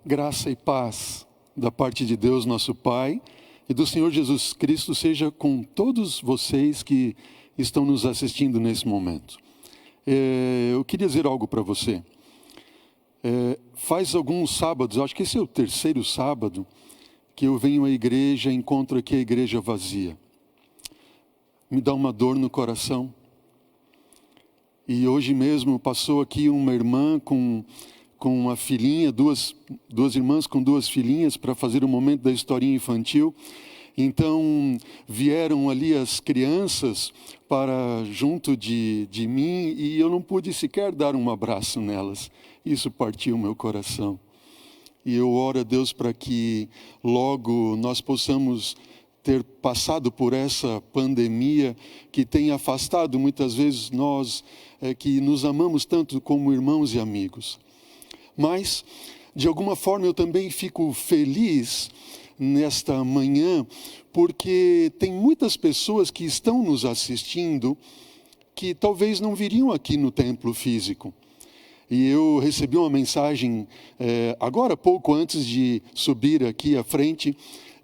Graça e paz da parte de Deus, nosso Pai, e do Senhor Jesus Cristo seja com todos vocês que estão nos assistindo nesse momento. Eu queria dizer algo para você. Faz alguns sábados, acho que esse é o terceiro sábado, que eu venho à igreja e encontro aqui a igreja vazia. Me dá uma dor no coração. E hoje mesmo passou aqui uma irmã com uma filhinha, duas irmãs com duas filhinhas para fazer o momento da historinha infantil. Então vieram ali as crianças para junto de mim e eu não pude sequer dar um abraço nelas. Isso partiu meu coração. E eu oro a Deus para que logo nós possamos ter passado por essa pandemia que tem afastado muitas vezes nós que nos amamos tanto como irmãos e amigos. Mas, de alguma forma, eu também fico feliz nesta manhã, porque tem muitas pessoas que estão nos assistindo que talvez não viriam aqui no templo físico. E eu recebi uma mensagem, agora pouco antes de subir aqui à frente,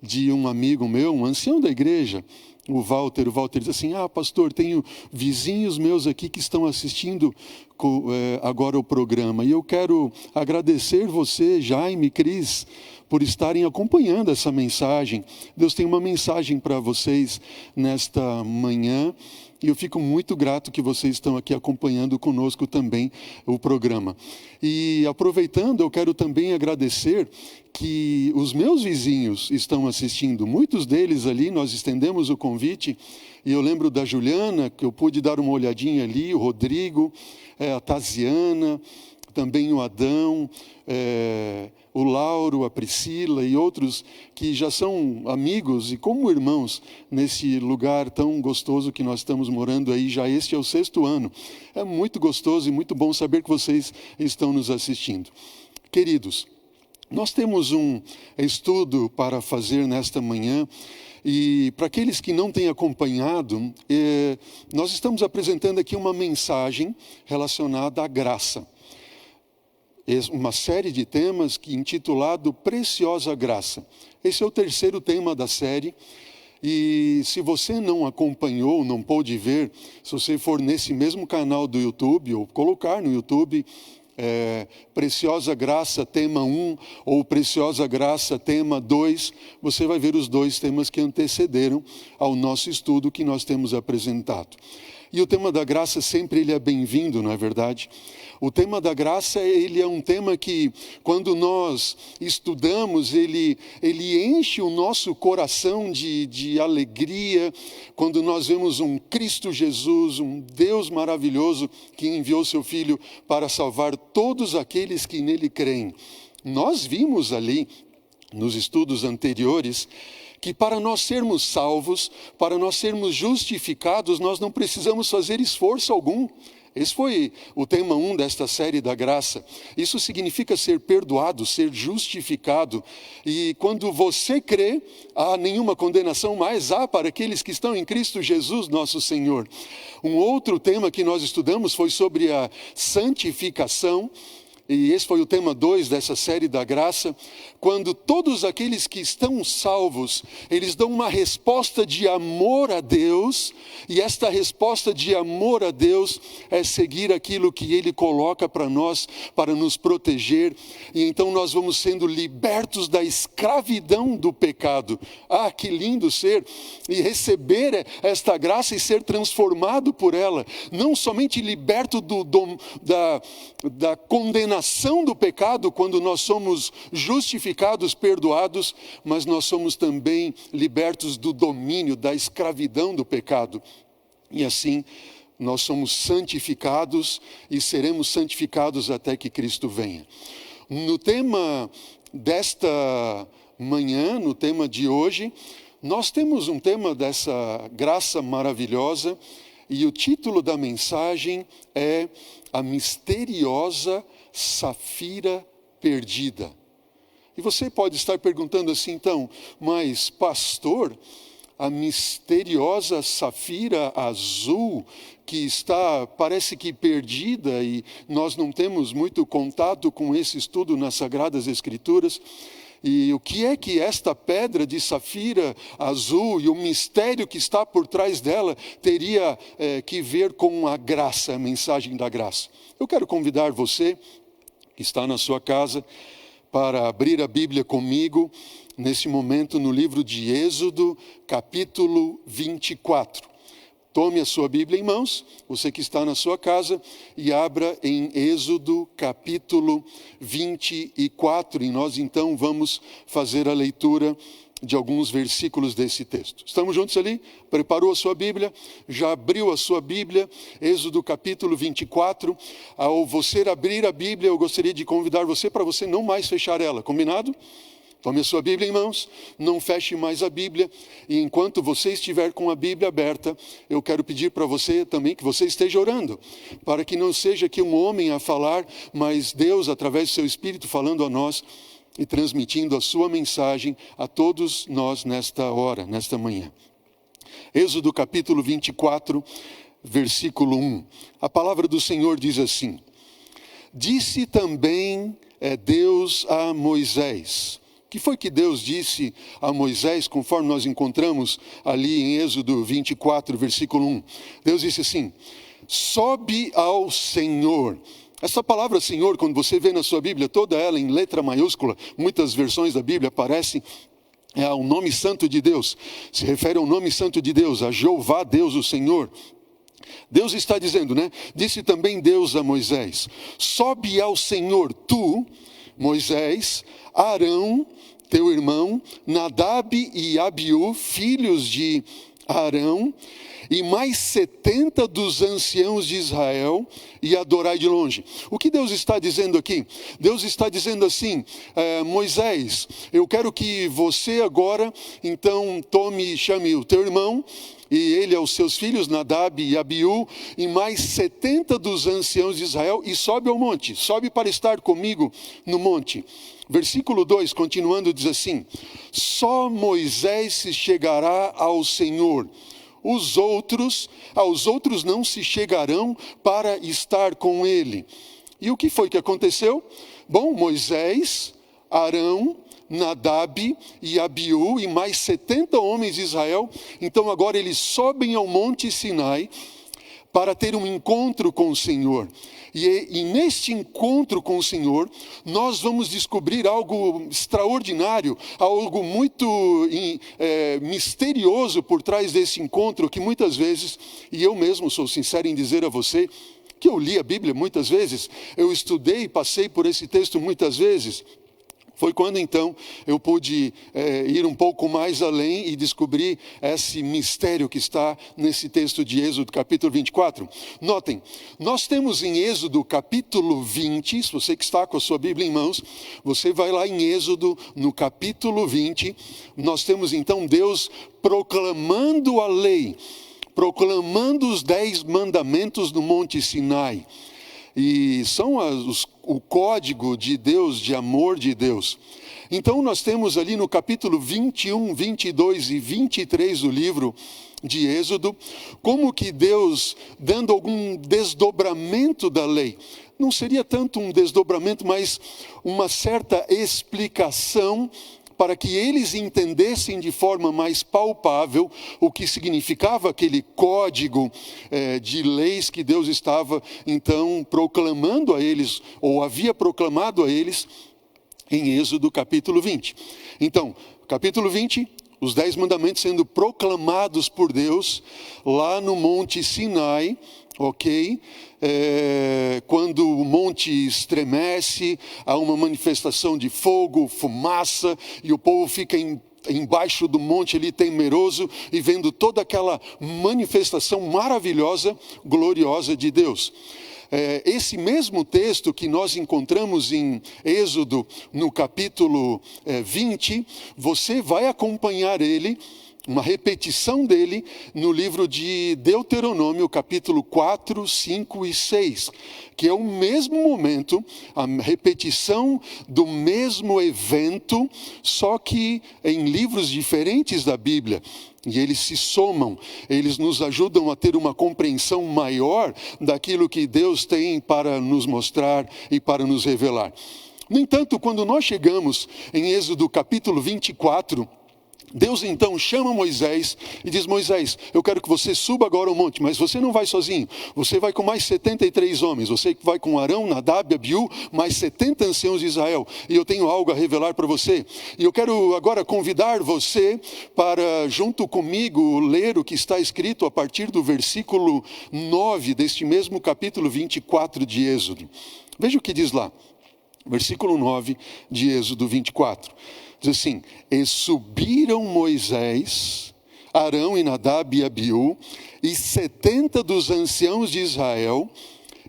de um amigo meu, um ancião da igreja, o Walter diz assim, pastor, tenho vizinhos meus aqui que estão assistindo agora o programa. E eu quero agradecer você, Jaime, Cris, por estarem acompanhando essa mensagem. Deus tem uma mensagem para vocês nesta manhã. E eu fico muito grato que vocês estão aqui acompanhando conosco também o programa. E aproveitando, eu quero também agradecer que os meus vizinhos estão assistindo. Muitos deles ali, nós estendemos o convite. E eu lembro da Juliana, que eu pude dar uma olhadinha ali, o Rodrigo, a Taziana, também o Adão, o Lauro, a Priscila e outros que já são amigos e como irmãos nesse lugar tão gostoso que nós estamos morando aí, já este é o 6º ano. É muito gostoso e muito bom saber que vocês estão nos assistindo. Queridos, nós temos um estudo para fazer nesta manhã e para aqueles que não têm acompanhado, nós estamos apresentando aqui uma mensagem relacionada à graça. Uma série de temas intitulado Preciosa Graça. Esse é o 3º tema da série. E se você não acompanhou, não pôde ver, se você for nesse mesmo canal do YouTube, ou colocar no YouTube, Preciosa Graça, tema 1, ou Preciosa Graça, tema 2, você vai ver os 2 temas que antecederam ao nosso estudo que nós temos apresentado. E o tema da graça sempre ele é bem-vindo, não é verdade? O tema da graça, ele é um tema que, quando nós estudamos, ele enche o nosso coração de alegria, quando nós vemos um Cristo Jesus, um Deus maravilhoso, que enviou seu Filho para salvar todos aqueles que nele creem. Nós vimos ali, nos estudos anteriores, que para nós sermos salvos, para nós sermos justificados, nós não precisamos fazer esforço algum. Esse foi o tema 1 desta série da graça. Isso significa ser perdoado, ser justificado. E quando você crê, nenhuma condenação mais há para aqueles que estão em Cristo Jesus, nosso Senhor. Um outro tema que nós estudamos foi sobre a santificação. E esse foi o tema 2 dessa série da graça, quando todos aqueles que estão salvos, eles dão uma resposta de amor a Deus, e esta resposta de amor a Deus é seguir aquilo que Ele coloca para nós, para nos proteger, e então nós vamos sendo libertos da escravidão do pecado. Que lindo ser, e receber esta graça e ser transformado por ela, não somente liberto da condenação do pecado, quando nós somos justificados, perdoados, mas nós somos também libertos do domínio, da escravidão do pecado. E assim, nós somos santificados e seremos santificados até que Cristo venha. No tema desta manhã, no tema de hoje, nós temos um tema dessa graça maravilhosa e o título da mensagem é A Misteriosa Safira Perdida. E você pode estar perguntando assim, então, mas pastor, a misteriosa safira azul que parece que perdida, e nós não temos muito contato com esse estudo nas Sagradas Escrituras. E o que é que esta pedra de safira azul e o mistério que está por trás dela teria que ver com a graça, a mensagem da graça? Eu quero convidar você, que está na sua casa, para abrir a Bíblia comigo, nesse momento no livro de Êxodo, capítulo 24. Tome a sua Bíblia em mãos, você que está na sua casa, e abra em Êxodo capítulo 24. E nós então vamos fazer a leitura de alguns versículos desse texto. Estamos juntos ali? Preparou a sua Bíblia? Já abriu a sua Bíblia? Êxodo capítulo 24. Ao você abrir a Bíblia, eu gostaria de convidar você para você não mais fechar ela, combinado? Tome a sua Bíblia em mãos, não feche mais a Bíblia, e enquanto você estiver com a Bíblia aberta, eu quero pedir para você também que você esteja orando, para que não seja aqui um homem a falar, mas Deus, através do seu Espírito, falando a nós e transmitindo a sua mensagem a todos nós nesta hora, nesta manhã. Êxodo capítulo 24, versículo 1. A palavra do Senhor diz assim: Disse também Deus a Moisés. O que foi que Deus disse a Moisés, conforme nós encontramos ali em Êxodo 24, versículo 1? Deus disse assim: sobe ao Senhor. Essa palavra Senhor, quando você vê na sua Bíblia, toda ela em letra maiúscula, muitas versões da Bíblia aparecem, é ao nome santo de Deus. Se refere ao nome santo de Deus, a Jeová Deus, o Senhor. Deus está dizendo, né? Disse também Deus a Moisés: sobe ao Senhor tu, Moisés, Arão, teu irmão, Nadab e Abiú, filhos de Arão, e mais 70 dos anciãos de Israel, e adorai de longe. O que Deus está dizendo aqui? Deus está dizendo assim: Moisés, eu quero que você agora, então, tome e chame o teu irmão, e ele aos seus filhos, Nadab e Abiú, e mais 70 dos anciãos de Israel, e sobe ao monte, sobe para estar comigo no monte. Versículo 2, continuando, diz assim: só Moisés se chegará ao Senhor, aos outros não se chegarão para estar com ele. E o que foi que aconteceu? Bom, Moisés, Arão, Nadab e Abiú e mais 70 homens de Israel, então agora eles sobem ao monte Sinai para ter um encontro com o Senhor. E neste encontro com o Senhor, nós vamos descobrir algo extraordinário, algo muito misterioso por trás desse encontro, que muitas vezes, e eu mesmo sou sincero em dizer a você, que eu li a Bíblia muitas vezes, eu estudei e passei por esse texto muitas vezes. Foi quando então eu pude ir um pouco mais além e descobrir esse mistério que está nesse texto de Êxodo capítulo 24. Notem, nós temos em Êxodo capítulo 20, se você que está com a sua Bíblia em mãos, você vai lá em Êxodo no capítulo 20, nós temos então Deus proclamando a lei, proclamando os 10 mandamentos no Monte Sinai. E são o código de Deus, de amor de Deus. Então nós temos ali no capítulo 21, 22 e 23 do livro de Êxodo, como que Deus, dando algum desdobramento da lei, não seria tanto um desdobramento, mas uma certa explicação, para que eles entendessem de forma mais palpável o que significava aquele código de leis que Deus estava então proclamando a eles, ou havia proclamado a eles em Êxodo capítulo 20. Então, capítulo 20, os 10 mandamentos sendo proclamados por Deus lá no Monte Sinai, ok? Quando o monte estremece, há uma manifestação de fogo, fumaça, e o povo fica embaixo do monte ali temeroso e vendo toda aquela manifestação maravilhosa, gloriosa de Deus. Esse mesmo texto que nós encontramos em Êxodo no capítulo 20, você vai acompanhar ele uma repetição dele no livro de Deuteronômio, capítulo 4, 5 e 6, que é o mesmo momento, a repetição do mesmo evento, só que em livros diferentes da Bíblia. E eles se somam, eles nos ajudam a ter uma compreensão maior daquilo que Deus tem para nos mostrar e para nos revelar. No entanto, quando nós chegamos em Êxodo capítulo 24, Deus então chama Moisés e diz: Moisés, eu quero que você suba agora ao monte, mas você não vai sozinho, você vai com mais 73 homens, você vai com Arão, Nadab, Abiú, mais 70 anciãos de Israel, e eu tenho algo a revelar para você. E eu quero agora convidar você para, junto comigo, ler o que está escrito a partir do versículo 9 deste mesmo capítulo 24 de Êxodo. Veja o que diz lá, versículo 9 de Êxodo 24. Diz assim: e subiram Moisés, Arão e Nadab e Abiú, e 70 dos anciãos de Israel,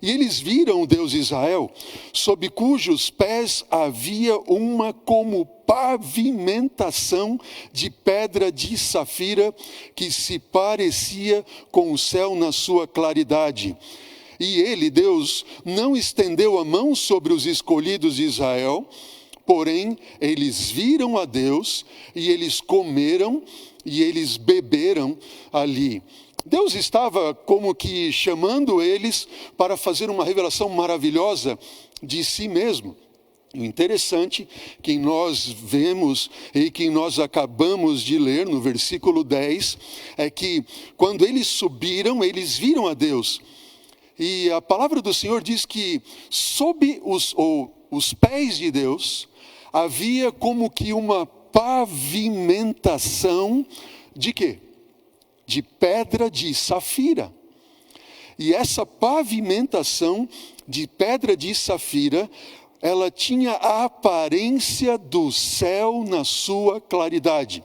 e eles viram o Deus de Israel, sob cujos pés havia uma como pavimentação de pedra de safira, que se parecia com o céu na sua claridade. E ele, Deus, não estendeu a mão sobre os escolhidos de Israel, porém, eles viram a Deus, e eles comeram, e eles beberam ali. Deus estava como que chamando eles para fazer uma revelação maravilhosa de si mesmo. O interessante que nós vemos e que nós acabamos de ler no versículo 10, é que quando eles subiram, eles viram a Deus. E a palavra do Senhor diz que sob os pés de Deus, havia como que uma pavimentação de quê? De pedra de safira. E essa pavimentação de pedra de safira, ela tinha a aparência do céu na sua claridade.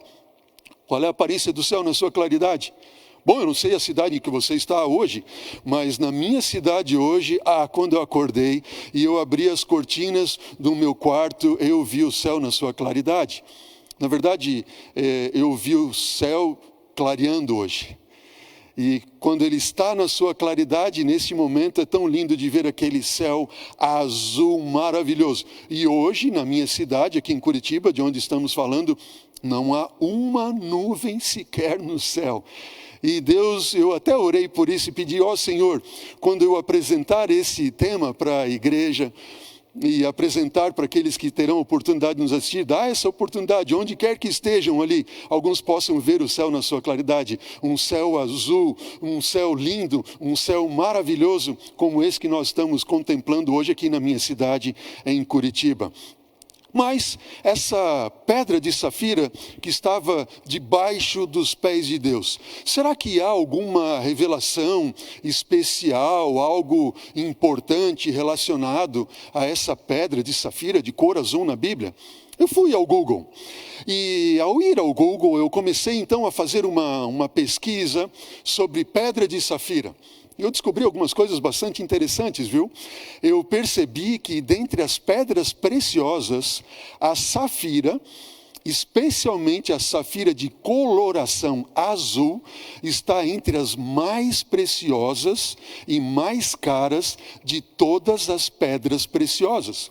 Qual é a aparência do céu na sua claridade? Bom, eu não sei a cidade em que você está hoje, mas na minha cidade hoje, quando eu acordei e eu abri as cortinas do meu quarto, eu vi o céu na sua claridade. Na verdade, eu vi o céu clareando hoje. E quando ele está na sua claridade, nesse momento é tão lindo de ver aquele céu azul maravilhoso. E hoje, na minha cidade, aqui em Curitiba, de onde estamos falando, não há uma nuvem sequer no céu. E Deus, eu até orei por isso e pedi: ó Senhor, quando eu apresentar esse tema para a igreja e apresentar para aqueles que terão oportunidade de nos assistir, dá essa oportunidade, onde quer que estejam ali, alguns possam ver o céu na sua claridade, um céu azul, um céu lindo, um céu maravilhoso, como esse que nós estamos contemplando hoje aqui na minha cidade, em Curitiba. Mas essa pedra de safira que estava debaixo dos pés de Deus, será que há alguma revelação especial, algo importante relacionado a essa pedra de safira de cor azul na Bíblia? Eu fui ao Google, e ao ir ao Google eu comecei então a fazer uma pesquisa sobre pedra de safira. Eu descobri algumas coisas bastante interessantes, viu? Eu percebi que dentre as pedras preciosas, a safira, especialmente a safira de coloração azul, está entre as mais preciosas e mais caras de todas as pedras preciosas.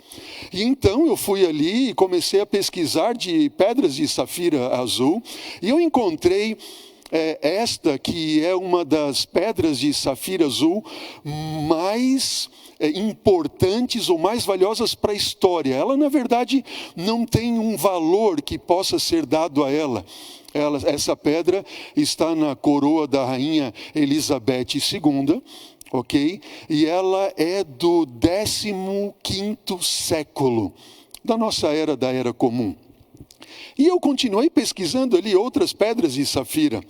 E então eu fui ali e comecei a pesquisar de pedras de safira azul, e eu encontrei esta que é uma das pedras de safira azul mais importantes ou mais valiosas para a história. Ela, na verdade, não tem um valor que possa ser dado a ela. Essa pedra está na coroa da rainha Elizabeth II, ok? E ela é do 15º século, da nossa era, da Era Comum. E eu continuei pesquisando ali outras pedras de safira,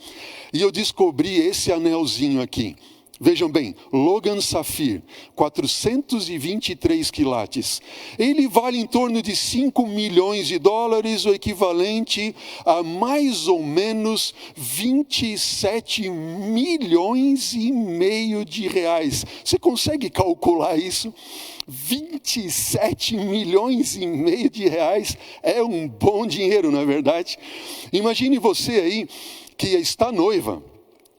e eu descobri esse anelzinho aqui. Vejam bem, Logan Sapphire, 423 quilates. Ele vale em torno de 5 milhões de dólares, o equivalente a mais ou menos 27 milhões e meio de reais. Você consegue calcular isso? 27 milhões e meio de reais é um bom dinheiro, não é verdade? Imagine você aí que está noiva.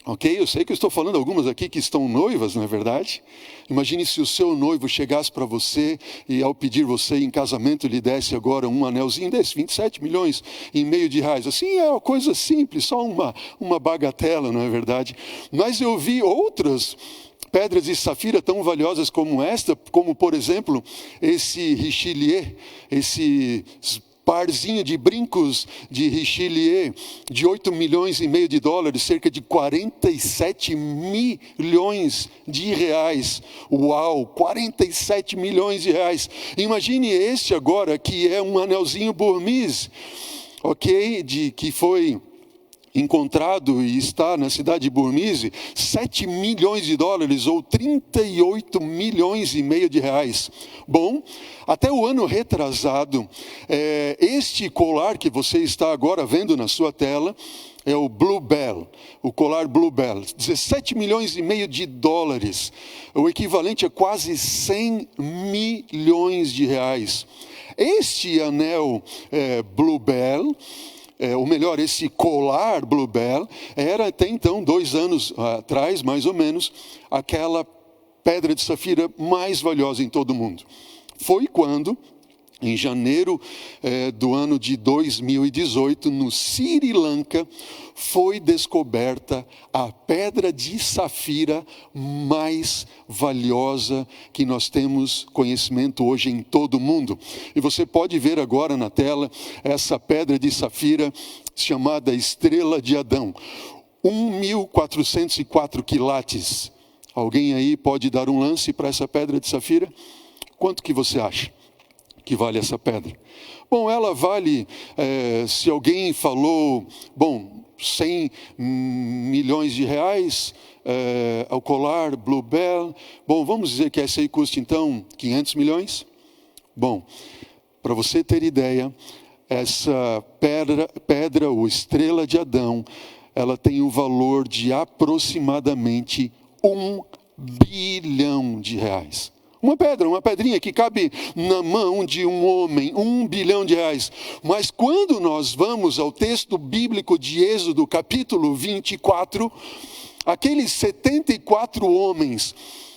Ok? Eu sei que eu estou falando algumas aqui que estão noivas, não é verdade? Imagine se o seu noivo chegasse para você e ao pedir você em casamento lhe desse agora um anelzinho desse, 27 milhões e meio de reais. Assim é uma coisa simples, só uma bagatela, não é verdade? Mas eu vi outras pedras de safira tão valiosas como esta, como por exemplo, esse richelieu, esse parzinho de brincos de richelieu de 8 milhões e meio de dólares, cerca de 47 milhões de reais. Uau, 47 milhões de reais. Imagine este agora, que é um anelzinho Burmese, ok? Que foi encontrado e está na cidade de Burmese, 7 milhões de dólares ou 38 milhões e meio de reais. Bom, até o ano retrasado, este colar que você está agora vendo na sua tela, é o Bluebell, o colar Bluebell, 17 milhões e meio de dólares, o equivalente a quase 100 milhões de reais. Este anel Bluebell, ou melhor, esse colar Bluebell, era até então, 2 anos atrás, mais ou menos, aquela pedra de safira mais valiosa em todo o mundo. Foi quando, em janeiro do ano de 2018, no Sri Lanka, foi descoberta a pedra de safira mais valiosa que nós temos conhecimento hoje em todo o mundo. E você pode ver agora na tela essa pedra de safira chamada Estrela de Adão. 1.404 quilates. Alguém aí pode dar um lance para essa pedra de safira? Quanto que você acha que vale essa pedra? Bom, ela vale, se alguém falou, 100 milhões de reais ao colar Bluebell. Bom, vamos dizer que essa aí custa então 500 milhões? Bom, para você ter ideia, essa pedra ou Estrela de Adão, ela tem o valor de aproximadamente 1 bilhão de reais. Uma pedrinha que cabe na mão de um homem, 1 bilhão de reais. Mas quando nós vamos ao texto bíblico de Êxodo, capítulo 24, aqueles 74 homens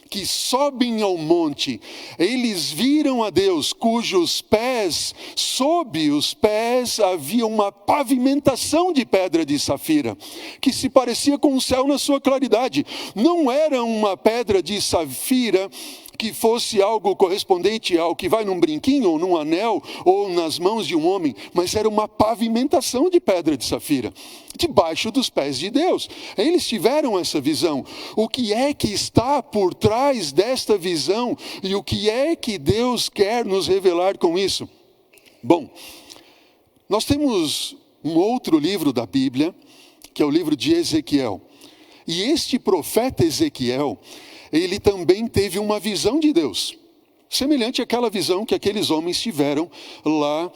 que sobem ao monte, eles viram a Deus, cujos pés, sob os pés, havia uma pavimentação de pedra de safira, que se parecia com o céu na sua claridade. Não era uma pedra de safira que fosse algo correspondente ao que vai num brinquinho, ou num anel, ou nas mãos de um homem, mas era uma pavimentação de pedra de safira, debaixo dos pés de Deus. Eles tiveram essa visão. O que é que está por trás desta visão? E o que é que Deus quer nos revelar com isso? Bom, nós temos um outro livro da Bíblia, que é o livro de Ezequiel. E este profeta Ezequiel, ele também teve uma visão de Deus, semelhante àquela visão que aqueles homens tiveram lá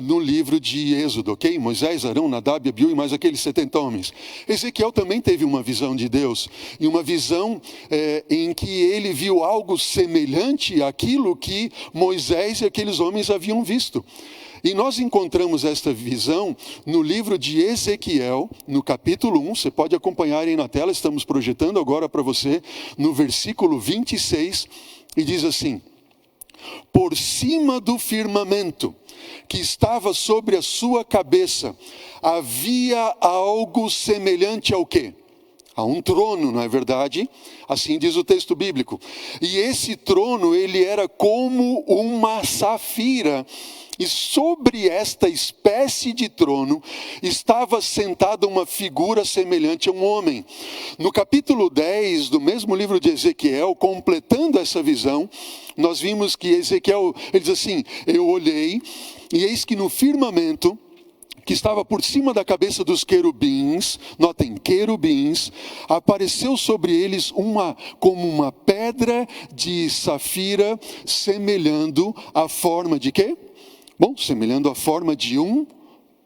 no livro de Êxodo, ok? Moisés, Arão, Nadab, Abiú e mais aqueles 70 homens. Ezequiel também teve uma visão de Deus, e uma visão em que ele viu algo semelhante àquilo que Moisés e aqueles homens haviam visto. E nós encontramos esta visão no livro de Ezequiel, no capítulo 1, você pode acompanhar aí na tela, estamos projetando agora para você, no versículo 26, e diz assim: por cima do firmamento que estava sobre a sua cabeça, havia algo semelhante ao quê? A um trono, não é verdade? Assim diz o texto bíblico. E esse trono, ele era como uma safira. E sobre esta espécie de trono estava sentada uma figura semelhante a um homem. No capítulo 10 do mesmo livro de Ezequiel, completando essa visão, nós vimos que Ezequiel, ele diz assim: eu olhei e eis que no firmamento que estava por cima da cabeça dos querubins, notem, querubins, apareceu sobre eles como uma pedra de safira, semelhando a forma de quê? Bom, semelhando a forma de um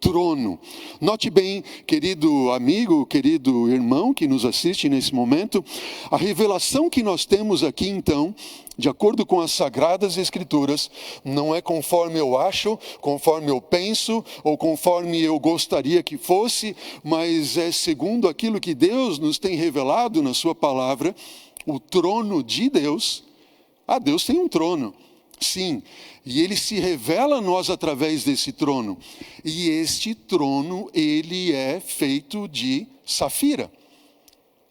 trono. Note bem, querido amigo, querido irmão que nos assiste nesse momento, a revelação que nós temos aqui então, de acordo com as Sagradas Escrituras, não é conforme eu acho, conforme eu penso, ou conforme eu gostaria que fosse, mas é segundo aquilo que Deus nos tem revelado na sua palavra, o trono de Deus. Deus tem um trono, sim, e Ele se revela a nós através desse trono, e este trono, ele é feito de safira.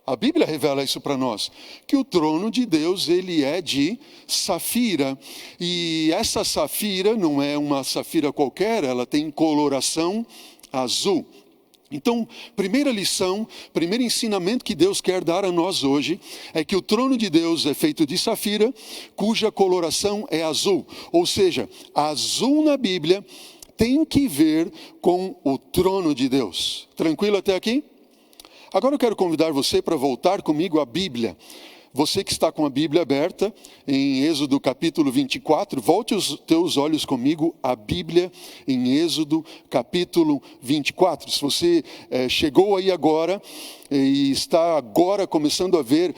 A Bíblia revela isso para nós, que o trono de Deus, ele é de safira, e essa safira não é uma safira qualquer, ela tem coloração azul. Então, primeira lição, primeiro ensinamento que Deus quer dar a nós hoje, é que o trono de Deus é feito de safira, cuja coloração é azul. Ou seja, azul na Bíblia tem que ver com o trono de Deus. Tranquilo até aqui? Agora eu quero convidar você para voltar comigo à Bíblia. Você que está com a Bíblia aberta, em Êxodo capítulo 24, volte os teus olhos comigo à Bíblia, em Êxodo capítulo 24. Se você chegou aí agora e está agora começando a ver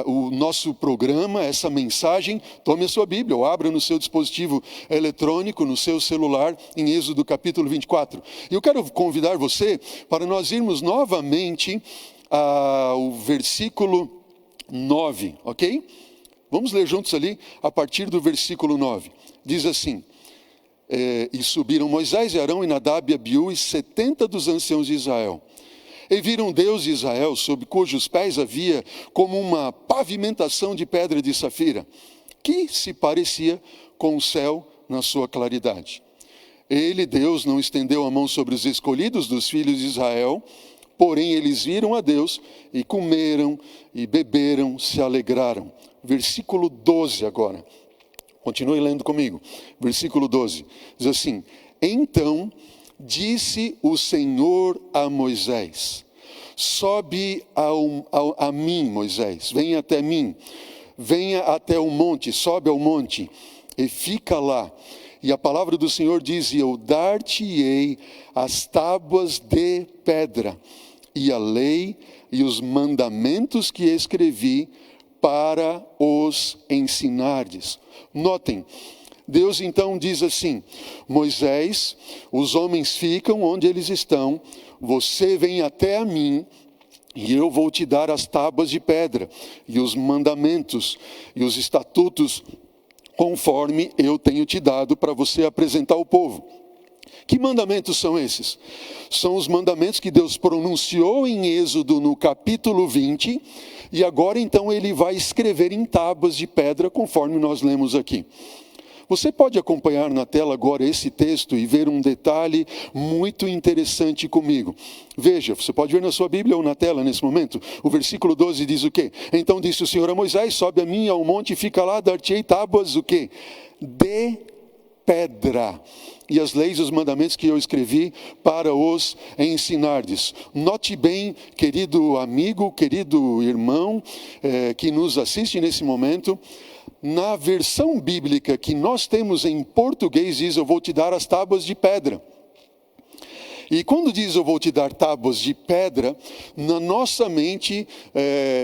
o nosso programa, essa mensagem, tome a sua Bíblia ou abra no seu dispositivo eletrônico, no seu celular, em Êxodo capítulo 24. E eu quero convidar você para nós irmos novamente ao versículo 9, ok? Vamos ler juntos ali, a partir do versículo 9. Diz assim: e subiram Moisés e Arão e Nadab e Abiú e 70 dos anciãos de Israel. E viram Deus de Israel, sob cujos pés havia como uma pavimentação de pedra de safira, que se parecia com o céu na sua claridade. Ele, Deus, não estendeu a mão sobre os escolhidos dos filhos de Israel, porém eles viram a Deus e comeram e beberam, se alegraram. Versículo 12 agora. Continue lendo comigo. Versículo 12. Diz assim: então disse o Senhor a Moisés: sobe a mim, Moisés, venha até mim. Venha até o monte, sobe ao monte e fica lá. E a palavra do Senhor diz: e eu dar-te-ei as tábuas de pedra, e a lei e os mandamentos que escrevi para os ensinardes. Notem, Deus então diz assim: Moisés, os homens ficam onde eles estão, você vem até a mim, e eu vou te dar as tábuas de pedra, e os mandamentos, e os estatutos, conforme eu tenho te dado para você apresentar ao povo. Que mandamentos são esses? São os mandamentos que Deus pronunciou em Êxodo no capítulo 20, e agora então ele vai escrever em tábuas de pedra, conforme nós lemos aqui. Você pode acompanhar na tela agora esse texto e ver um detalhe muito interessante comigo. Veja, você pode ver na sua Bíblia ou na tela nesse momento. O versículo 12 diz o quê? Então disse o Senhor a Moisés: sobe a mim ao monte e fica lá, dar-te-ei tábuas o quê? De pedra, e as leis e os mandamentos que eu escrevi para os ensinardes. Note bem, querido amigo, querido irmão que nos assiste nesse momento, na versão bíblica que nós temos em português diz: eu vou te dar as tábuas de pedra. E quando diz eu vou te dar tábuas de pedra, na nossa mente,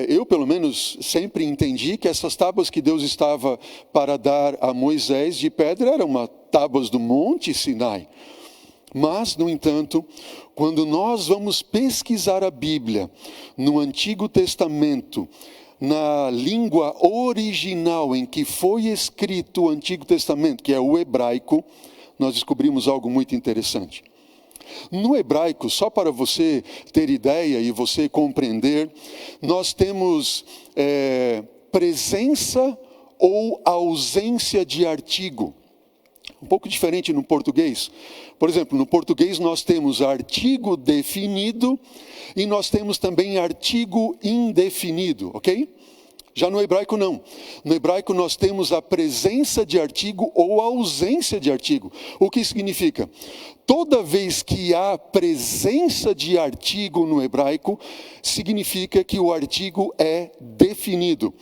eu pelo menos sempre entendi que essas tábuas que Deus estava para dar a Moisés de pedra eram tábuas do Monte Sinai. Mas, no entanto, quando nós vamos pesquisar a Bíblia no Antigo Testamento, na língua original em que foi escrito o Antigo Testamento, que é o hebraico, nós descobrimos algo muito interessante. No hebraico, só para você ter ideia e você compreender, nós temos presença ou ausência de artigo. Um pouco diferente no português. Por exemplo, no português nós temos artigo definido e nós temos também artigo indefinido, ok? Já no hebraico não. No hebraico nós temos a presença de artigo ou a ausência de artigo. O que significa? Toda vez que há presença de artigo no hebraico, significa que o artigo é definido.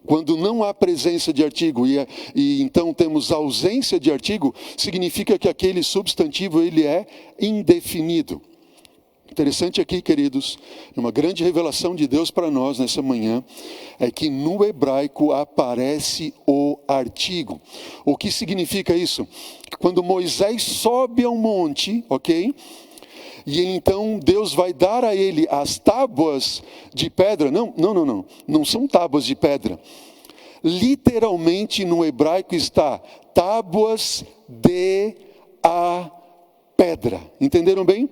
Quando não há presença de artigo e então temos ausência de artigo, significa que aquele substantivo ele é indefinido. Interessante aqui, queridos, uma grande revelação de Deus para nós nessa manhã, é que no hebraico aparece o artigo. O que significa isso? Quando Moisés sobe ao monte, ok? E então Deus vai dar a ele as tábuas de pedra. Não são tábuas de pedra. Literalmente no hebraico está tábuas de a pedra. Entenderam bem?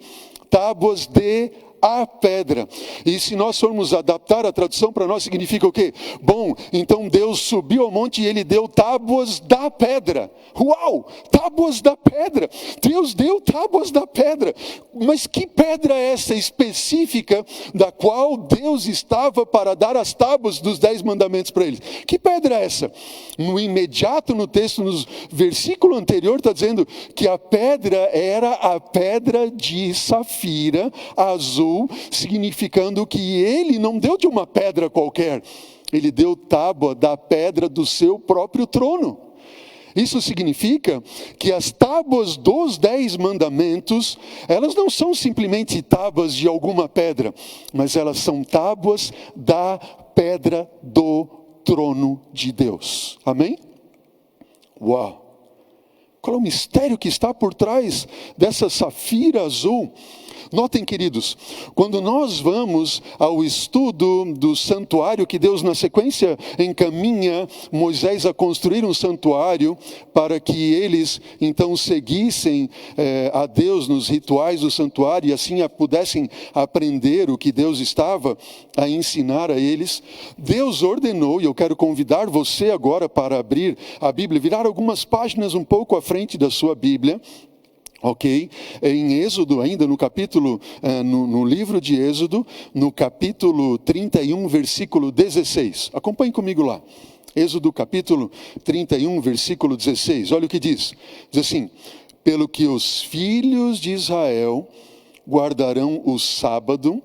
Tábuas de a pedra. E se nós formos adaptar a tradução para nós, significa o quê? Bom, então Deus subiu ao monte e ele deu tábuas da pedra. Uau! Tábuas da pedra. Deus deu tábuas da pedra. Mas que pedra é essa específica da qual Deus estava para dar as tábuas dos 10 mandamentos para eles? Que pedra é essa? No imediato no texto, no versículo anterior, está dizendo que a pedra era a pedra de safira azul, significando que ele não deu de uma pedra qualquer, ele deu tábua da pedra do seu próprio trono. Isso significa que as tábuas dos 10 mandamentos, elas não são simplesmente tábuas de alguma pedra, mas elas são tábuas da pedra do trono de Deus. Amém? Uau! Qual é o mistério que está por trás dessa safira azul? Notem, queridos, quando nós vamos ao estudo do santuário, que Deus na sequência encaminha Moisés a construir um santuário para que eles então seguissem a Deus nos rituais do santuário e assim pudessem aprender o que Deus estava a ensinar a eles. Deus ordenou, e eu quero convidar você agora para abrir a Bíblia, virar algumas páginas um pouco à frente da sua Bíblia. Ok? Em Êxodo ainda, no capítulo, no livro de Êxodo, no capítulo 31, versículo 16. Acompanhe comigo lá. Êxodo capítulo 31, versículo 16. Olha o que diz. Diz assim: pelo que os filhos de Israel guardarão o sábado,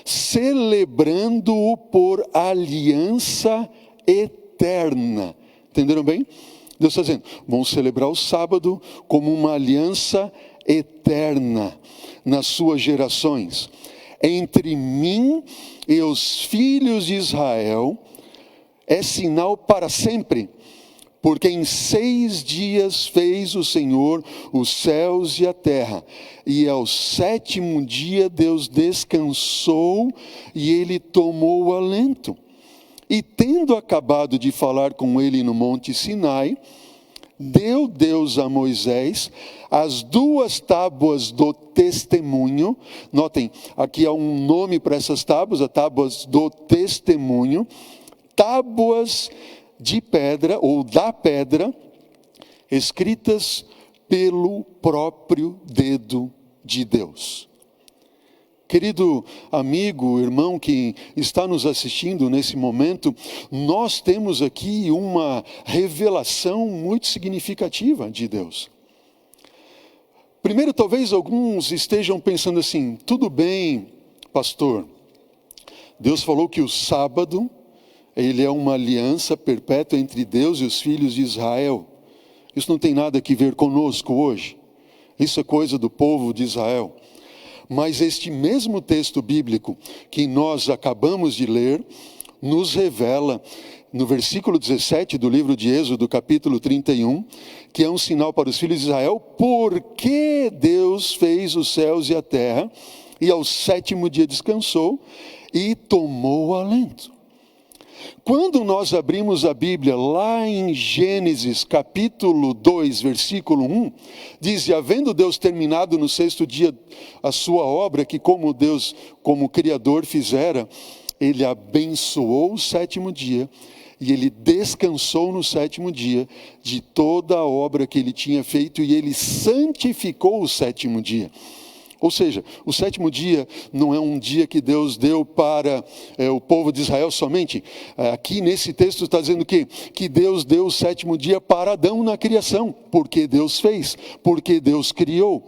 celebrando-o por aliança eterna. Entenderam bem? Deus está dizendo, vamos celebrar o sábado como uma aliança eterna nas suas gerações. Entre mim e os filhos de Israel é sinal para sempre, porque em 6 dias fez o Senhor os céus e a terra, e ao 7º dia Deus descansou e ele tomou alento. E tendo acabado de falar com ele no monte Sinai, deu Deus a Moisés as 2 tábuas do testemunho. Notem, aqui há um nome para essas tábuas, as tábuas do testemunho. Tábuas de pedra, ou da pedra, escritas pelo próprio dedo de Deus. Querido amigo, irmão que está nos assistindo nesse momento, nós temos aqui uma revelação muito significativa de Deus. Primeiro, talvez alguns estejam pensando assim, tudo bem, pastor, Deus falou que o sábado, ele é uma aliança perpétua entre Deus e os filhos de Israel. Isso não tem nada a ver conosco hoje. Isso é coisa do povo de Israel. Mas este mesmo texto bíblico que nós acabamos de ler, nos revela, no versículo 17 do livro de Êxodo, capítulo 31, que é um sinal para os filhos de Israel, porque Deus fez os céus e a terra, e ao 7º dia descansou e tomou alento. Quando nós abrimos a Bíblia lá em Gênesis capítulo 2, versículo 1, diz, e havendo Deus terminado no 6º dia a sua obra, que como Deus, como Criador fizera, ele abençoou o 7º dia, e ele descansou no 7º dia de toda a obra que ele tinha feito, e ele santificou o 7º dia. Ou seja, o 7º dia não é um dia que Deus deu para o povo de Israel somente. Aqui nesse texto está dizendo que Deus deu o 7º dia para Adão na criação, porque Deus fez, porque Deus criou.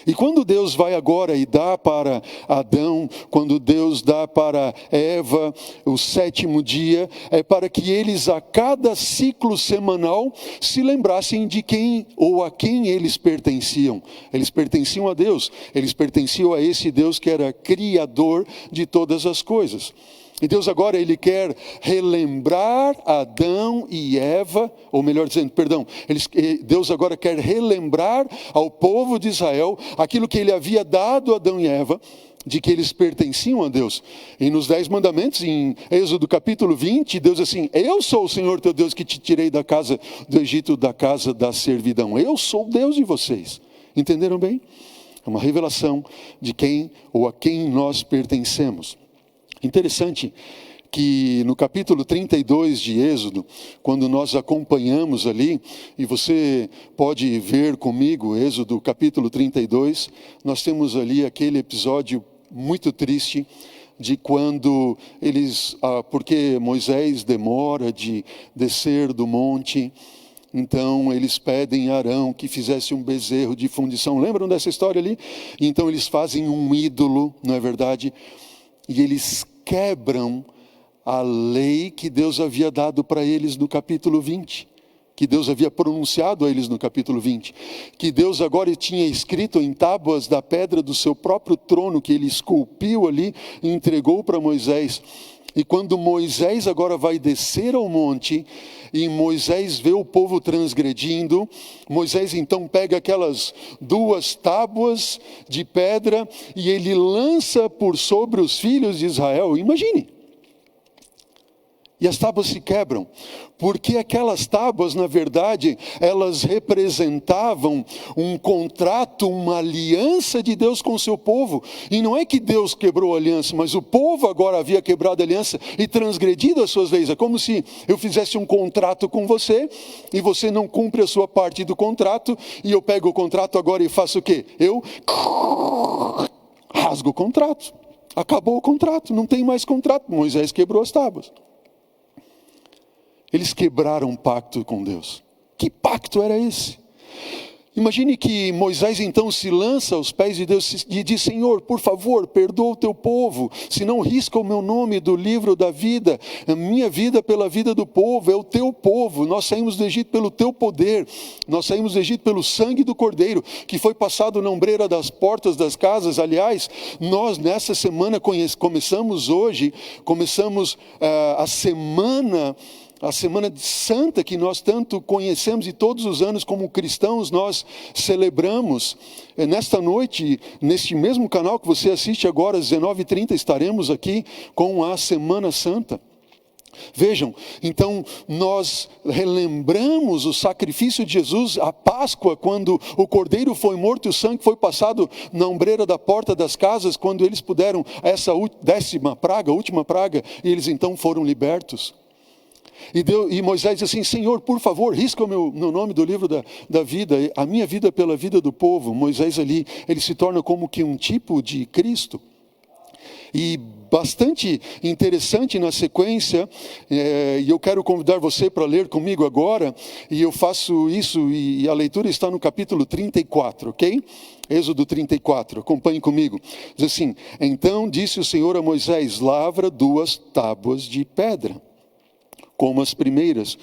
E quando Deus vai agora e dá para Adão, quando Deus dá para Eva o 7º dia, é para que eles a cada ciclo semanal se lembrassem de quem ou a quem eles pertenciam. Eles pertenciam a Deus, eles pertenciam a esse Deus que era criador de todas as coisas. E Deus agora, Ele quer relembrar Adão e Eva, ou melhor dizendo, perdão, Deus agora quer relembrar ao povo de Israel aquilo que Ele havia dado a Adão e Eva, de que eles pertenciam a Deus. E nos 10 mandamentos, em Êxodo capítulo 20, Deus diz assim: eu sou o Senhor teu Deus que te tirei da casa do Egito, da casa da servidão. Eu sou o Deus de vocês. Entenderam bem? É uma revelação de quem ou a quem nós pertencemos. Interessante que no capítulo 32 de Êxodo, quando nós acompanhamos ali, e você pode ver comigo, Êxodo capítulo 32, nós temos ali aquele episódio muito triste de quando porque Moisés demora de descer do monte, então eles pedem a Arão que fizesse um bezerro de fundição. Lembram dessa história ali? Então eles fazem um ídolo, não é verdade? E eles quebram a lei que Deus havia dado para eles no capítulo 20. Que Deus havia pronunciado a eles no capítulo 20. Que Deus agora tinha escrito em tábuas da pedra do seu próprio trono, que Ele esculpiu ali e entregou para Moisés. E quando Moisés agora vai descer ao monte, e Moisés vê o povo transgredindo, Moisés então pega aquelas 2 tábuas de pedra e ele lança por sobre os filhos de Israel. Imagine! E as tábuas se quebram, porque aquelas tábuas, na verdade, elas representavam um contrato, uma aliança de Deus com o seu povo. E não é que Deus quebrou a aliança, mas o povo agora havia quebrado a aliança e transgredido as suas leis. É como se eu fizesse um contrato com você, e você não cumpre a sua parte do contrato, e eu pego o contrato agora e faço o quê? Eu rasgo o contrato. Acabou o contrato, não tem mais contrato. Moisés quebrou as tábuas. Eles quebraram um pacto com Deus. Que pacto era esse? Imagine que Moisés então se lança aos pés de Deus e diz: Senhor, por favor, perdoa o teu povo, senão risca o meu nome do livro da vida, a minha vida pela vida do povo, é o teu povo. Nós saímos do Egito pelo teu poder, nós saímos do Egito pelo sangue do Cordeiro, que foi passado na ombreira das portas das casas. Aliás, nós nessa semana começamos a semana santa que nós tanto conhecemos e todos os anos como cristãos nós celebramos. Nesta noite, neste mesmo canal que você assiste agora às 19h30, estaremos aqui com a Semana Santa. Vejam, então nós relembramos o sacrifício de Jesus, a Páscoa, quando o Cordeiro foi morto e o sangue foi passado na ombreira da porta das casas, quando eles puderam, essa 10ª praga, a última praga, e eles então foram libertos. E Moisés diz assim: Senhor, por favor, risca o meu nome do livro da vida, a minha vida pela vida do povo. Moisés ali, ele se torna como que um tipo de Cristo. E bastante interessante na sequência, e eu quero convidar você para ler comigo agora, e eu faço isso, e a leitura está no capítulo 34, ok? Êxodo 34, acompanhe comigo. Diz assim: Então disse o Senhor a Moisés: lavra 2 tábuas de pedra, como as primeiras,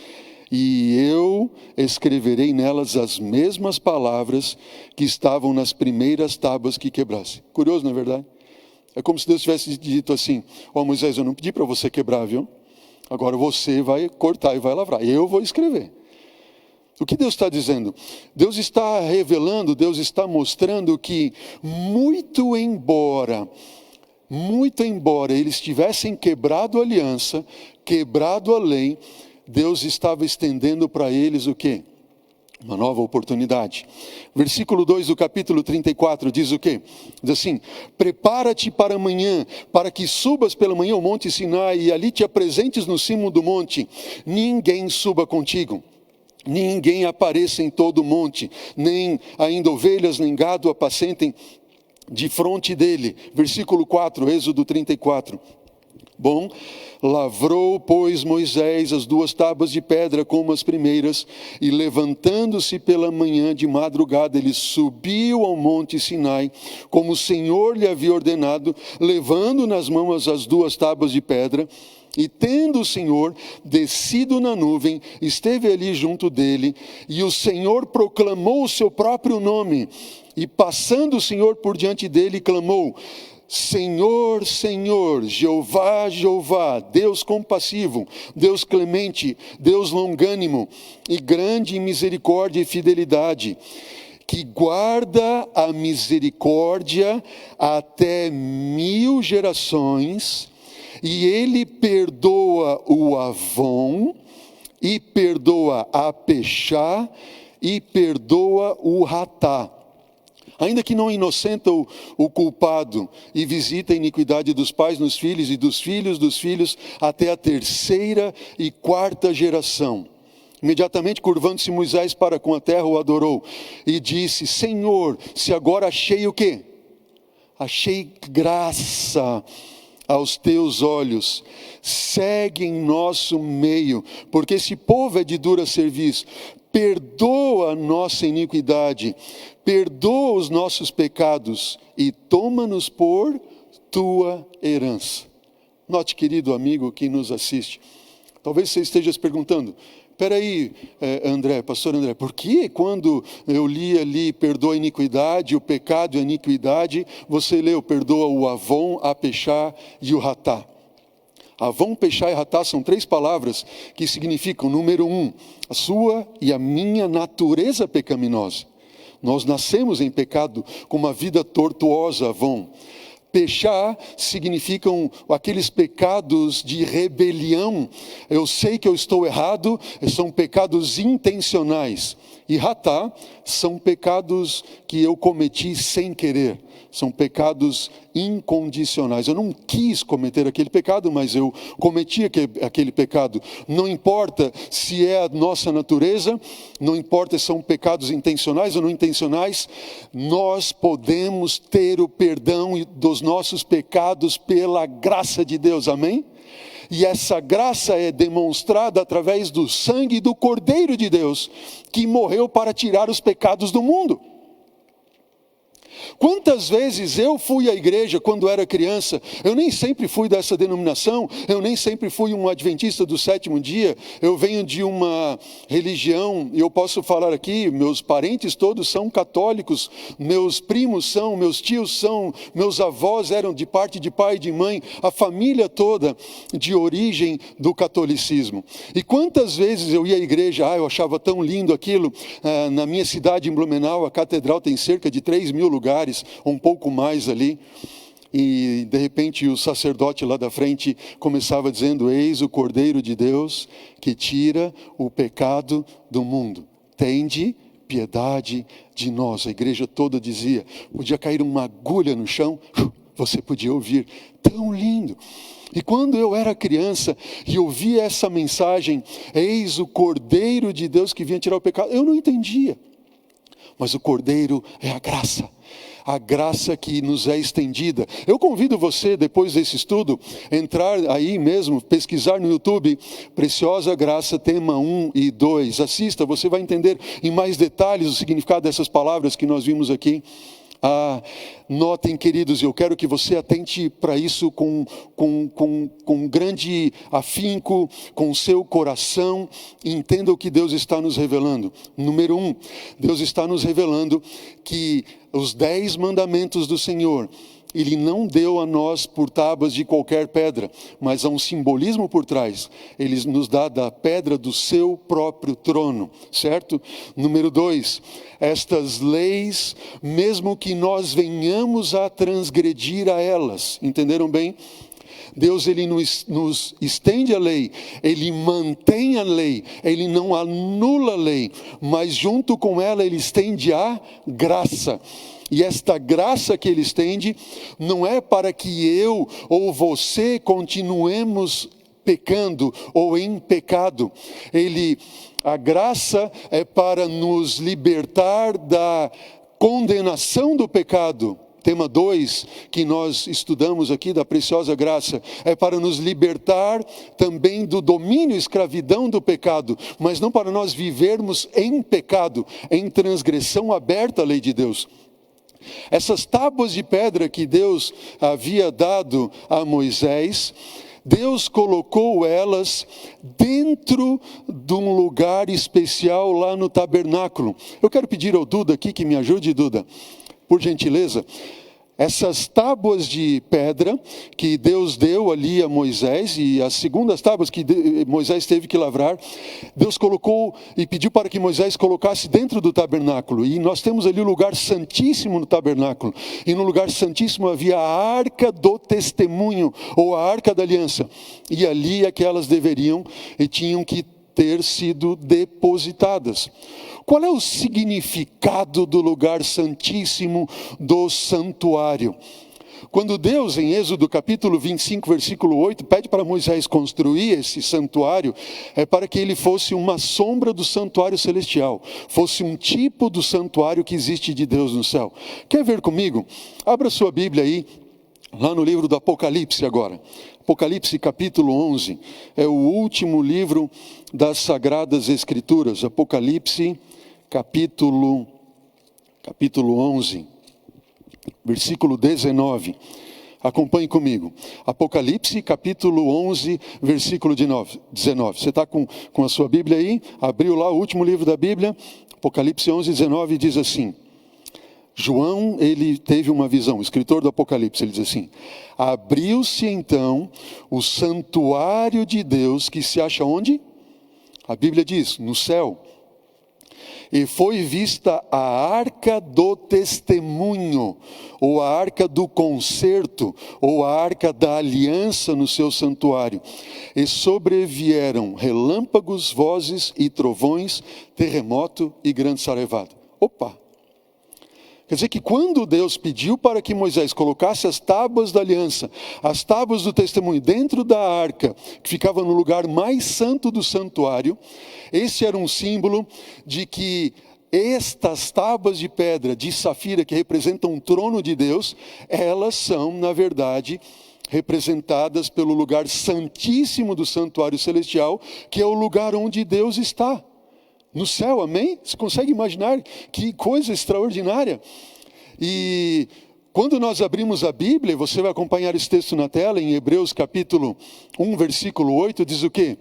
e eu escreverei nelas as mesmas palavras que estavam nas primeiras tábuas que quebrasse. Curioso, não é verdade? É como se Deus tivesse dito assim: Moisés, eu não pedi para você quebrar, viu? Agora você vai cortar e vai lavrar. Eu vou escrever. O que Deus está dizendo? Deus está revelando, Deus está mostrando que muito embora eles tivessem quebrado a aliança, quebrado a lei, Deus estava estendendo para eles o quê? Uma nova oportunidade. Versículo 2 do capítulo 34 diz o quê? Diz assim: prepara-te para amanhã, para que subas pela manhã ao monte Sinai e ali te apresentes no cimo do monte. Ninguém suba contigo, ninguém apareça em todo o monte, nem ainda ovelhas nem gado apacentem de fronte dele. Versículo 4, Êxodo 34. Bom, lavrou, pois, Moisés as 2 tábuas de pedra como as primeiras, e levantando-se pela manhã de madrugada, ele subiu ao monte Sinai, como o Senhor lhe havia ordenado, levando nas mãos as 2 tábuas de pedra. E tendo o Senhor descido na nuvem, esteve ali junto dele, e o Senhor proclamou o seu próprio nome, e passando o Senhor por diante dele, clamou: Senhor, Senhor, Jeová, Jeová, Deus compassivo, Deus clemente, Deus longânimo, e grande em misericórdia e fidelidade, que guarda a misericórdia até 1000 gerações, e ele perdoa o Avon, e perdoa a Pechá, e perdoa o Ratá. Ainda que não inocenta o culpado, e visita a iniquidade dos pais nos filhos, e dos filhos, até a 3ª e 4ª geração. Imediatamente curvando-se Moisés para com a terra, o adorou, e disse: Senhor, se agora achei o quê? Achei graça aos teus olhos, segue em nosso meio, porque esse povo é de dura serviço. Perdoa a nossa iniquidade, perdoa os nossos pecados e toma-nos por tua herança. Note, querido amigo que nos assiste, talvez você esteja se perguntando: peraí, André, pastor André, por que quando eu li ali, perdoa a iniquidade, o pecado e a iniquidade, você leu, perdoa o Avon, a Pechá e o Ratá? Avon, Pechá e Ratá são 3 palavras que significam, número 1, a sua e a minha natureza pecaminosa. Nós nascemos em pecado com uma vida tortuosa, Avon. Pechá significam aqueles pecados de rebelião. Eu sei que eu estou errado, são pecados intencionais. E Ratá são pecados que eu cometi sem querer. São pecados incondicionais. Eu não quis cometer aquele pecado, mas eu cometi aquele pecado. Não importa se é a nossa natureza, não importa se são pecados intencionais ou não intencionais, nós podemos ter o perdão dos nossos pecados pela graça de Deus, amém? E essa graça é demonstrada através do sangue do Cordeiro de Deus, que morreu para tirar os pecados do mundo. Quantas vezes eu fui à igreja quando era criança? Eu nem sempre fui dessa denominação, eu nem sempre fui um adventista do 7º dia, eu venho de uma religião, e eu posso falar aqui, meus parentes todos são católicos, meus primos são, meus tios são, meus avós eram de parte de pai e de mãe, a família toda de origem do catolicismo. E quantas vezes eu ia à igreja, eu achava tão lindo aquilo, na minha cidade, em Blumenau, a catedral tem cerca de 3.000 lugares, um pouco mais ali, e de repente o sacerdote lá da frente começava dizendo: eis o Cordeiro de Deus que tira o pecado do mundo, tende piedade de nós. A igreja toda dizia, podia cair uma agulha no chão, você podia ouvir, tão lindo. E quando eu era criança e ouvia essa mensagem, eis o Cordeiro de Deus que vinha tirar o pecado, eu não entendia. Mas o Cordeiro é a graça que nos é estendida. Eu convido você, depois desse estudo, entrar aí mesmo, pesquisar no YouTube, Preciosa Graça, tema 1 e 2. Assista, você vai entender em mais detalhes o significado dessas palavras que nós vimos aqui. Notem, queridos, eu quero que você atente para isso com grande afinco, com o seu coração, e entenda o que Deus está nos revelando. Número 1, Deus está nos revelando que os 10 mandamentos do Senhor, Ele não deu a nós por tábuas de qualquer pedra, mas há um simbolismo por trás. Ele nos dá da pedra do seu próprio trono, certo? Número 2, estas leis, mesmo que nós venhamos a transgredir a elas, entenderam bem? Deus, Ele nos estende a lei, Ele mantém a lei, Ele não anula a lei, mas junto com ela Ele estende a graça. E esta graça que Ele estende não é para que eu ou você continuemos pecando ou em pecado. A graça é para nos libertar da condenação do pecado tema 2 que nós estudamos aqui da preciosa graça é para nos libertar também do domínio e escravidão do pecado, mas não para nós vivermos em pecado, em transgressão aberta à lei de Deus. Essas tábuas de pedra que Deus havia dado a Moisés, Deus colocou elas dentro de um lugar especial lá no tabernáculo. Eu quero pedir ao Duda aqui que me ajude, Duda, por gentileza. Essas tábuas de pedra que Deus deu ali a Moisés, e as segundas tábuas que Moisés teve que lavrar, Deus colocou e pediu para que Moisés colocasse dentro do tabernáculo. E nós temos ali o lugar santíssimo no tabernáculo. E no lugar santíssimo havia a arca do testemunho, ou a arca da aliança. E ali é que elas deveriam e tinham que ter sido depositadas. Qual é o significado do lugar santíssimo do santuário? Quando Deus, em Êxodo capítulo 25, versículo 8, pede para Moisés construir esse santuário, é para que ele fosse uma sombra do santuário celestial, fosse um tipo do santuário que existe de Deus no céu. Quer ver comigo? Abra sua Bíblia aí, lá no livro do Apocalipse agora. Apocalipse capítulo 11, é o último livro das Sagradas Escrituras. Apocalipse capítulo 11, versículo 19. Acompanhe comigo. Apocalipse capítulo 11, versículo 19. Você está com a sua Bíblia aí? Abriu lá o último livro da Bíblia. Apocalipse 11, 19 diz assim. João, ele teve uma visão, o escritor do Apocalipse, ele diz assim: abriu-se então o santuário de Deus, que se acha onde? A Bíblia diz, no céu. E foi vista a arca do testemunho, ou a arca do concerto, ou a arca da aliança no seu santuário. E sobrevieram relâmpagos, vozes e trovões, terremoto e grande sarevada. Opa! Quer dizer que quando Deus pediu para que Moisés colocasse as tábuas da aliança, as tábuas do testemunho dentro da arca, que ficava no lugar mais santo do santuário, esse era um símbolo de que estas tábuas de pedra, de safira, que representam o trono de Deus, elas são, na verdade, representadas pelo lugar santíssimo do santuário celestial, que é o lugar onde Deus está. No céu, amém? Você consegue imaginar que coisa extraordinária? E quando nós abrimos a Bíblia, você vai acompanhar esse texto na tela, em Hebreus capítulo 1, versículo 8, diz o quê?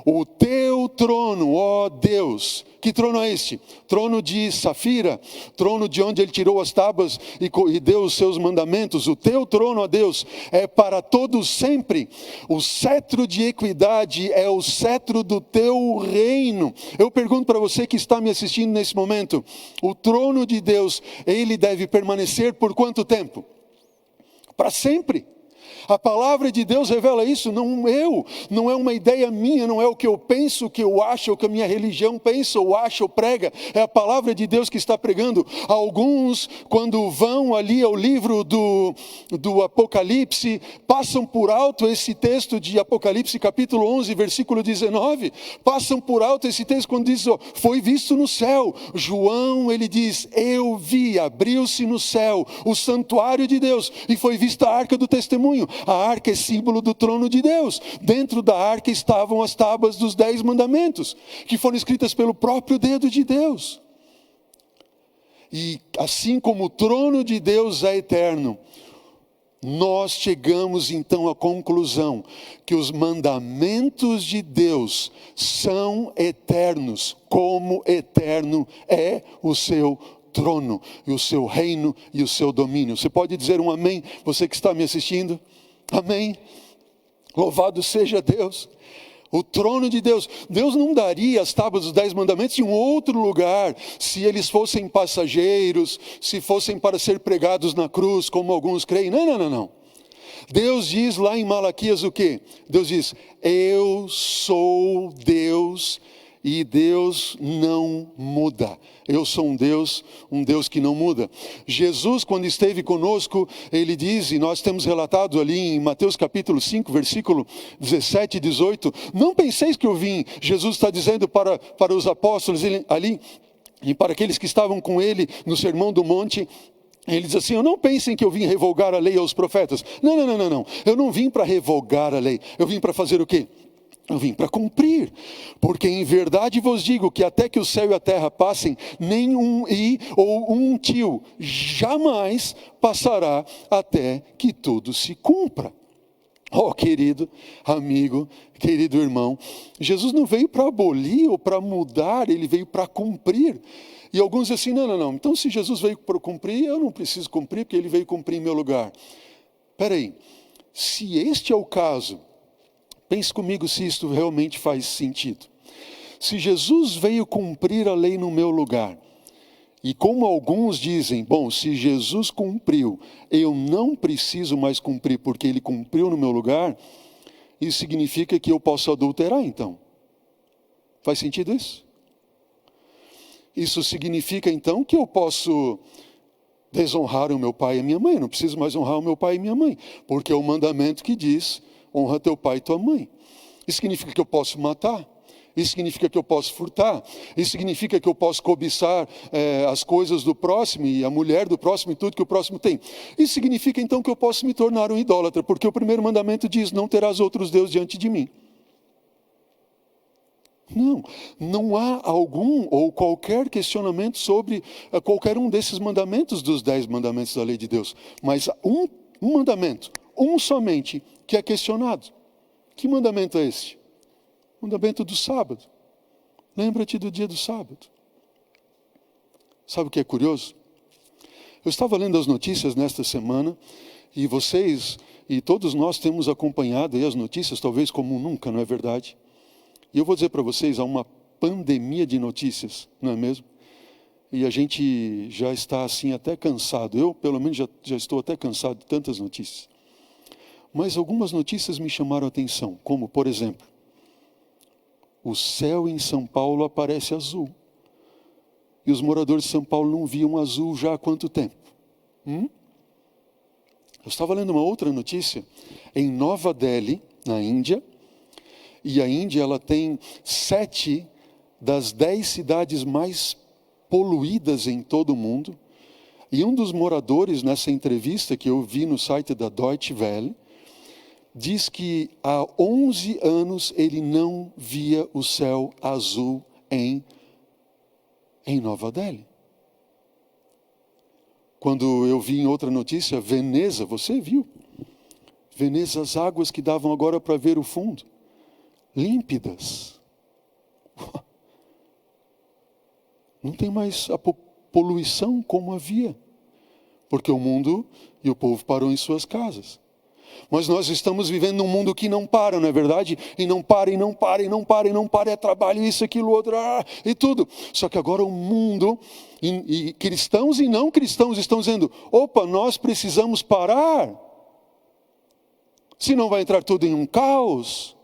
O teu trono, ó Deus, que trono é este? Trono de safira, trono de onde ele tirou as tábuas e deu os seus mandamentos. O teu trono, ó Deus, é para todos sempre. O cetro de equidade é o cetro do teu reino. Eu pergunto para você que está me assistindo nesse momento, o trono de Deus, ele deve permanecer por quanto tempo? Para sempre. A palavra de Deus revela isso, não é uma ideia minha, não é o que eu penso, o que eu acho, o que a minha religião pensa, ou acha, ou prega, é a palavra de Deus que está pregando. Alguns, quando vão ali ao livro do Apocalipse, passam por alto esse texto de Apocalipse capítulo 11, versículo 19, passam por alto esse texto quando diz, foi visto no céu. João, ele diz, eu vi, abriu-se no céu o santuário de Deus, e foi vista a arca do testemunho. A arca é símbolo do trono de Deus. Dentro da arca estavam as tábuas dos 10 mandamentos, que foram escritas pelo próprio dedo de Deus. E assim como o trono de Deus é eterno, nós chegamos então à conclusão que os mandamentos de Deus são eternos, como eterno é o seu trono, e o seu reino e o seu domínio. Você pode dizer um amém, você que está me assistindo? Amém. Louvado seja Deus. O trono de Deus. Deus não daria as tábuas dos 10 mandamentos em um outro lugar, se eles fossem passageiros, se fossem para ser pregados na cruz, como alguns creem. Não. Deus diz lá em Malaquias o quê? Deus diz, eu sou Deus, e Deus não muda. Eu sou um Deus que não muda. Jesus, quando esteve conosco, ele diz, e nós temos relatado ali em Mateus capítulo 5, versículo 17 e 18, não penseis que eu vim, Jesus está dizendo para os apóstolos ali, e para aqueles que estavam com ele no Sermão do Monte, Ele diz assim: não pensem que eu vim revogar a lei aos profetas. Não. Eu não vim para revogar a lei. Eu vim para fazer o quê? Eu vim para cumprir. Porque em verdade vos digo que até que o céu e a terra passem, nem um i ou um tio jamais passará até que tudo se cumpra. Oh, querido amigo, querido irmão, Jesus não veio para abolir ou para mudar, ele veio para cumprir. E alguns dizem assim: não, então se Jesus veio para cumprir, eu não preciso cumprir, porque ele veio cumprir em meu lugar. Espera aí, se este é o caso, pense comigo se isto realmente faz sentido. Se Jesus veio cumprir a lei no meu lugar, e como alguns dizem, bom, se Jesus cumpriu, eu não preciso mais cumprir porque ele cumpriu no meu lugar, isso significa que eu posso adulterar então. Faz sentido isso? Isso significa então que eu posso desonrar o meu pai e a minha mãe. Eu não preciso mais honrar o meu pai e minha mãe, porque é o mandamento que diz: honra teu pai e tua mãe. Isso significa que eu posso matar. Isso significa que eu posso furtar. Isso significa que eu posso cobiçar as coisas do próximo e a mulher do próximo e tudo que o próximo tem. Isso significa então que eu posso me tornar um idólatra, porque o primeiro mandamento diz: não terás outros deuses diante de mim. Não há algum ou qualquer questionamento sobre qualquer um desses mandamentos dos 10 mandamentos da lei de Deus. Mas um mandamento, um somente, que é questionado. Que mandamento é esse? O mandamento do sábado. Lembra-te do dia do sábado. Sabe o que é curioso? Eu estava lendo as notícias nesta semana, e vocês e todos nós temos acompanhado aí as notícias, talvez como nunca, não é verdade? E eu vou dizer para vocês, há uma pandemia de notícias, não é mesmo? E a gente já está assim até cansado. Eu, pelo menos, já estou até cansado de tantas notícias. Mas algumas notícias me chamaram a atenção, como, por exemplo, o céu em São Paulo aparece azul. E os moradores de São Paulo não viam azul já há quanto tempo? Eu estava lendo uma outra notícia, em Nova Delhi, na Índia. E a Índia, ela tem 7 das 10 cidades mais poluídas em todo o mundo. E um dos moradores, nessa entrevista que eu vi no site da Deutsche Welle, diz que há 11 anos ele não via o céu azul em Nova Delhi. Quando eu vi em outra notícia, Veneza, você viu? Veneza, as águas que davam agora para ver o fundo. Límpidas. Não tem mais a poluição como havia, porque o mundo e o povo parou em suas casas. Mas nós estamos vivendo num mundo que não para, não é verdade? E não para, é trabalho, isso, aquilo, outro, e tudo. Só que agora o mundo, e cristãos e não cristãos estão dizendo: opa, nós precisamos parar, senão vai entrar tudo em um caos.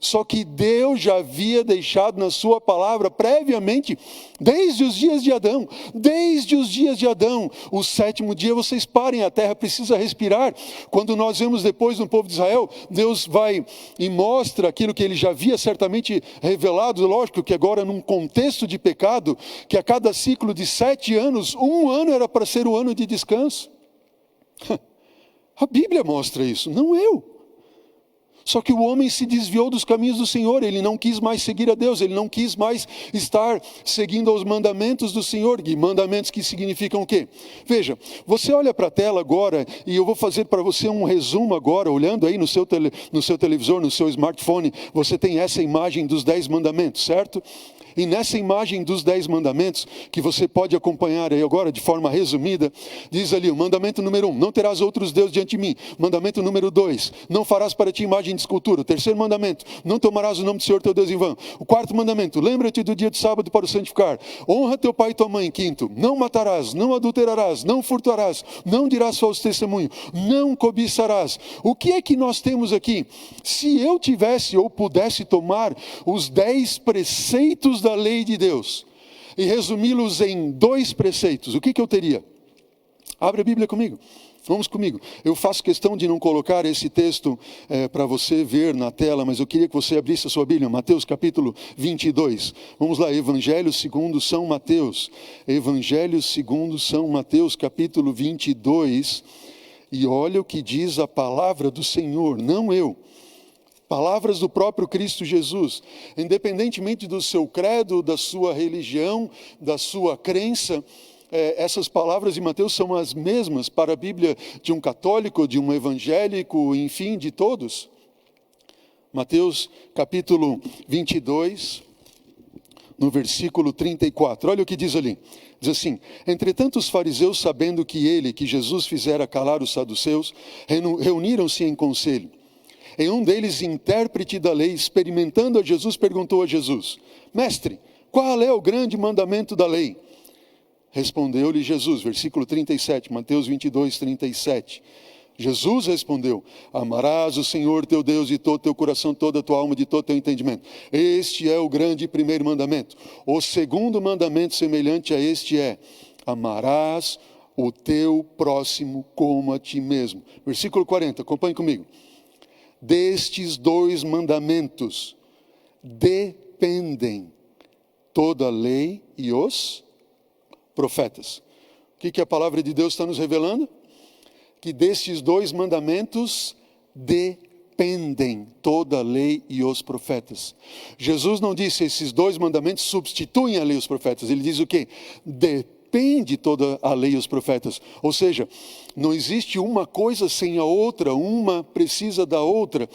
Só que Deus já havia deixado na sua palavra previamente, desde os dias de Adão. Desde os dias de Adão. O 7º dia vocês parem, a terra precisa respirar. Quando nós vemos depois no povo de Israel, Deus vai e mostra aquilo que ele já havia certamente revelado. Lógico que agora num contexto de pecado, que a cada ciclo de 7 anos, 1 ano era para ser o ano de descanso. A Bíblia mostra isso, não eu. Só que o homem se desviou dos caminhos do Senhor, ele não quis mais seguir a Deus, ele não quis mais estar seguindo aos mandamentos do Senhor, e mandamentos que significam o quê? Veja, você olha para a tela agora, e eu vou fazer para você um resumo agora, olhando aí no seu televisor, no seu smartphone, você tem essa imagem dos 10 mandamentos, certo? E nessa imagem dos 10 mandamentos, que você pode acompanhar aí agora de forma resumida, diz ali o mandamento número 1, não terás outros deuses diante de mim. Mandamento número 2, não farás para ti imagem de escultura. O 3º mandamento, não tomarás o nome do Senhor teu Deus em vão. O 4º mandamento, lembra-te do dia de sábado para o santificar. Honra teu pai e tua mãe. 5º, não matarás, não adulterarás, não furtarás, não dirás falso testemunho, não cobiçarás. O que é que nós temos aqui? Se eu tivesse ou pudesse tomar os 10 preceitos da lei de Deus e resumi-los em 2 preceitos, o que eu teria? Abre a Bíblia comigo. Vamos comigo. Eu faço questão de não colocar esse texto para você ver na tela, mas eu queria que você abrisse a sua Bíblia. Mateus capítulo 22. Vamos lá, Evangelho segundo São Mateus. Evangelho segundo São Mateus, capítulo 22. E olha o que diz a palavra do Senhor, não eu. Palavras do próprio Cristo Jesus. Independentemente do seu credo, da sua religião, da sua crença, essas palavras de Mateus são as mesmas para a Bíblia de um católico, de um evangélico, enfim, de todos. Mateus capítulo 22, no versículo 34. Olha o que diz ali. Diz assim: entretanto os fariseus, sabendo que Jesus fizera calar os saduceus, reuniram-se em conselho. E um deles, intérprete da lei, experimentando a Jesus, perguntou a Jesus: mestre, qual é o grande mandamento da lei? Respondeu-lhe Jesus, versículo 37, Mateus 22, 37. Jesus respondeu: amarás o Senhor teu Deus de todo teu coração, toda a tua alma, de todo teu entendimento. Este é o grande primeiro mandamento. O segundo mandamento semelhante a este é: amarás o teu próximo como a ti mesmo. Versículo 40, acompanhe comigo. Destes dois mandamentos dependem toda a lei e os profetas. O que a palavra de Deus está nos revelando? Que destes dois mandamentos dependem toda a lei e os profetas. Jesus não disse esses dois mandamentos substituem a lei e os profetas. Ele diz o quê? Depende toda a lei e os profetas. Ou seja, não existe uma coisa sem a outra, uma precisa da outra.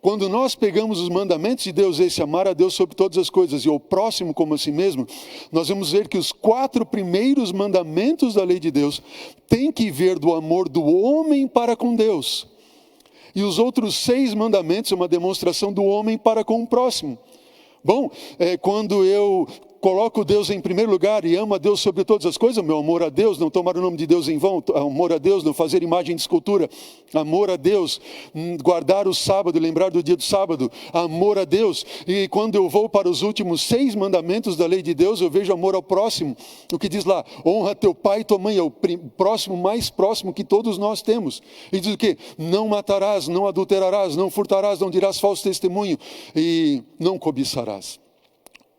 Quando nós pegamos os mandamentos de Deus, esse amar a Deus sobre todas as coisas e o próximo como a si mesmo, nós vamos ver que os 4 primeiros mandamentos da lei de Deus têm que ver do amor do homem para com Deus. E os outros 6 mandamentos são uma demonstração do homem para com o próximo. Bom, quando eu coloco Deus em primeiro lugar e amo a Deus sobre todas as coisas, meu amor a Deus, não tomar o nome de Deus em vão, amor a Deus, não fazer imagem de escultura, amor a Deus, guardar o sábado, lembrar do dia do sábado, amor a Deus. E quando eu vou para os últimos 6 mandamentos da lei de Deus, eu vejo amor ao próximo. O que diz lá? Honra teu pai e tua mãe, é o próximo mais próximo que todos nós temos. E diz o quê? Não matarás, não adulterarás, não furtarás, não dirás falso testemunho e não cobiçarás.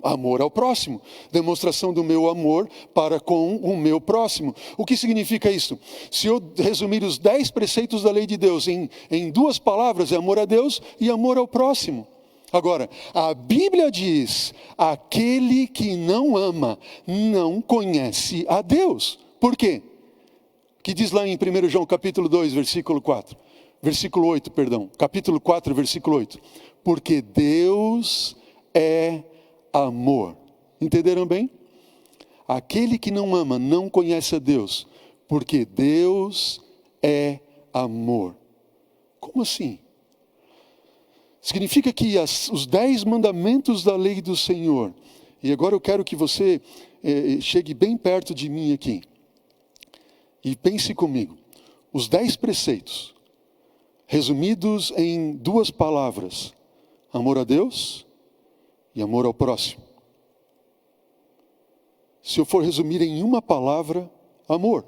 Amor ao próximo, demonstração do meu amor para com o meu próximo. O que significa isso? Se eu resumir os 10 preceitos da lei de Deus em 2 palavras, é amor a Deus e amor ao próximo. Agora, a Bíblia diz, aquele que não ama, não conhece a Deus. Por quê? Que diz lá em 1 João capítulo 2, versículo 4. Versículo 8, perdão. Capítulo 4, versículo 8. Porque Deus é amor. Entenderam bem? Aquele que não ama não conhece a Deus, porque Deus é amor. Como assim? Significa que os 10 mandamentos da lei do Senhor, e agora eu quero que você chegue bem perto de mim aqui, e pense comigo, os 10 preceitos, resumidos em 2 palavras, amor a Deus e amor ao próximo. Se eu for resumir em uma palavra, amor.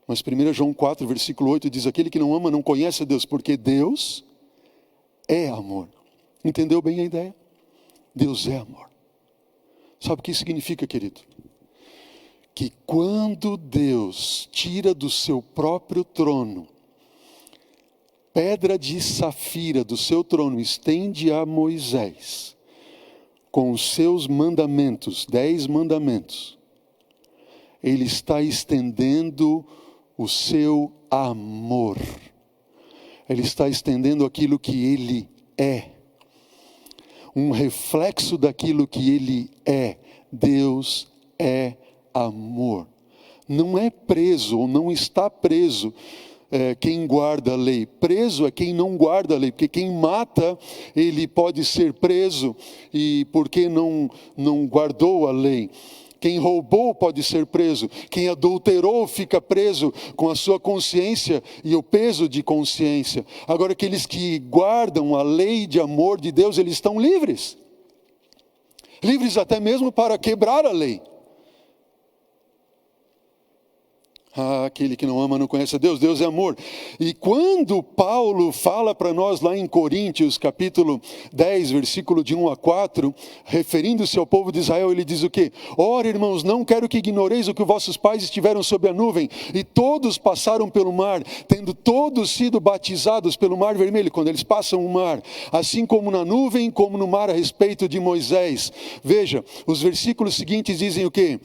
Mas 1 João 4, versículo 8 diz, aquele que não ama não conhece a Deus, porque Deus é amor. Entendeu bem a ideia? Deus é amor. Sabe o que isso significa, querido? Que quando Deus tira do seu próprio trono, pedra de safira do seu trono, estende a Moisés, com os seus mandamentos, 10 mandamentos, ele está estendendo o seu amor. Ele está estendendo aquilo que ele é. Um reflexo daquilo que ele é. Deus é amor. Não é preso, ou não está preso, quem guarda a lei. Preso é quem não guarda a lei, porque quem mata, ele pode ser preso, e porque não guardou a lei. Quem roubou pode ser preso. Quem adulterou fica preso com a sua consciência e o peso de consciência. Agora, aqueles que guardam a lei de amor de Deus, eles estão livres. Livres até mesmo para quebrar a lei. Aquele que não ama não conhece a Deus, Deus é amor. E quando Paulo fala para nós lá em Coríntios, capítulo 10, versículo de 1 a 4, referindo-se ao povo de Israel, ele diz o quê? Ora, irmãos, não quero que ignoreis o que vossos pais estiveram sob a nuvem, e todos passaram pelo mar, tendo todos sido batizados pelo mar vermelho, quando eles passam o mar, assim como na nuvem, como no mar a respeito de Moisés. Veja, os versículos seguintes dizem o quê?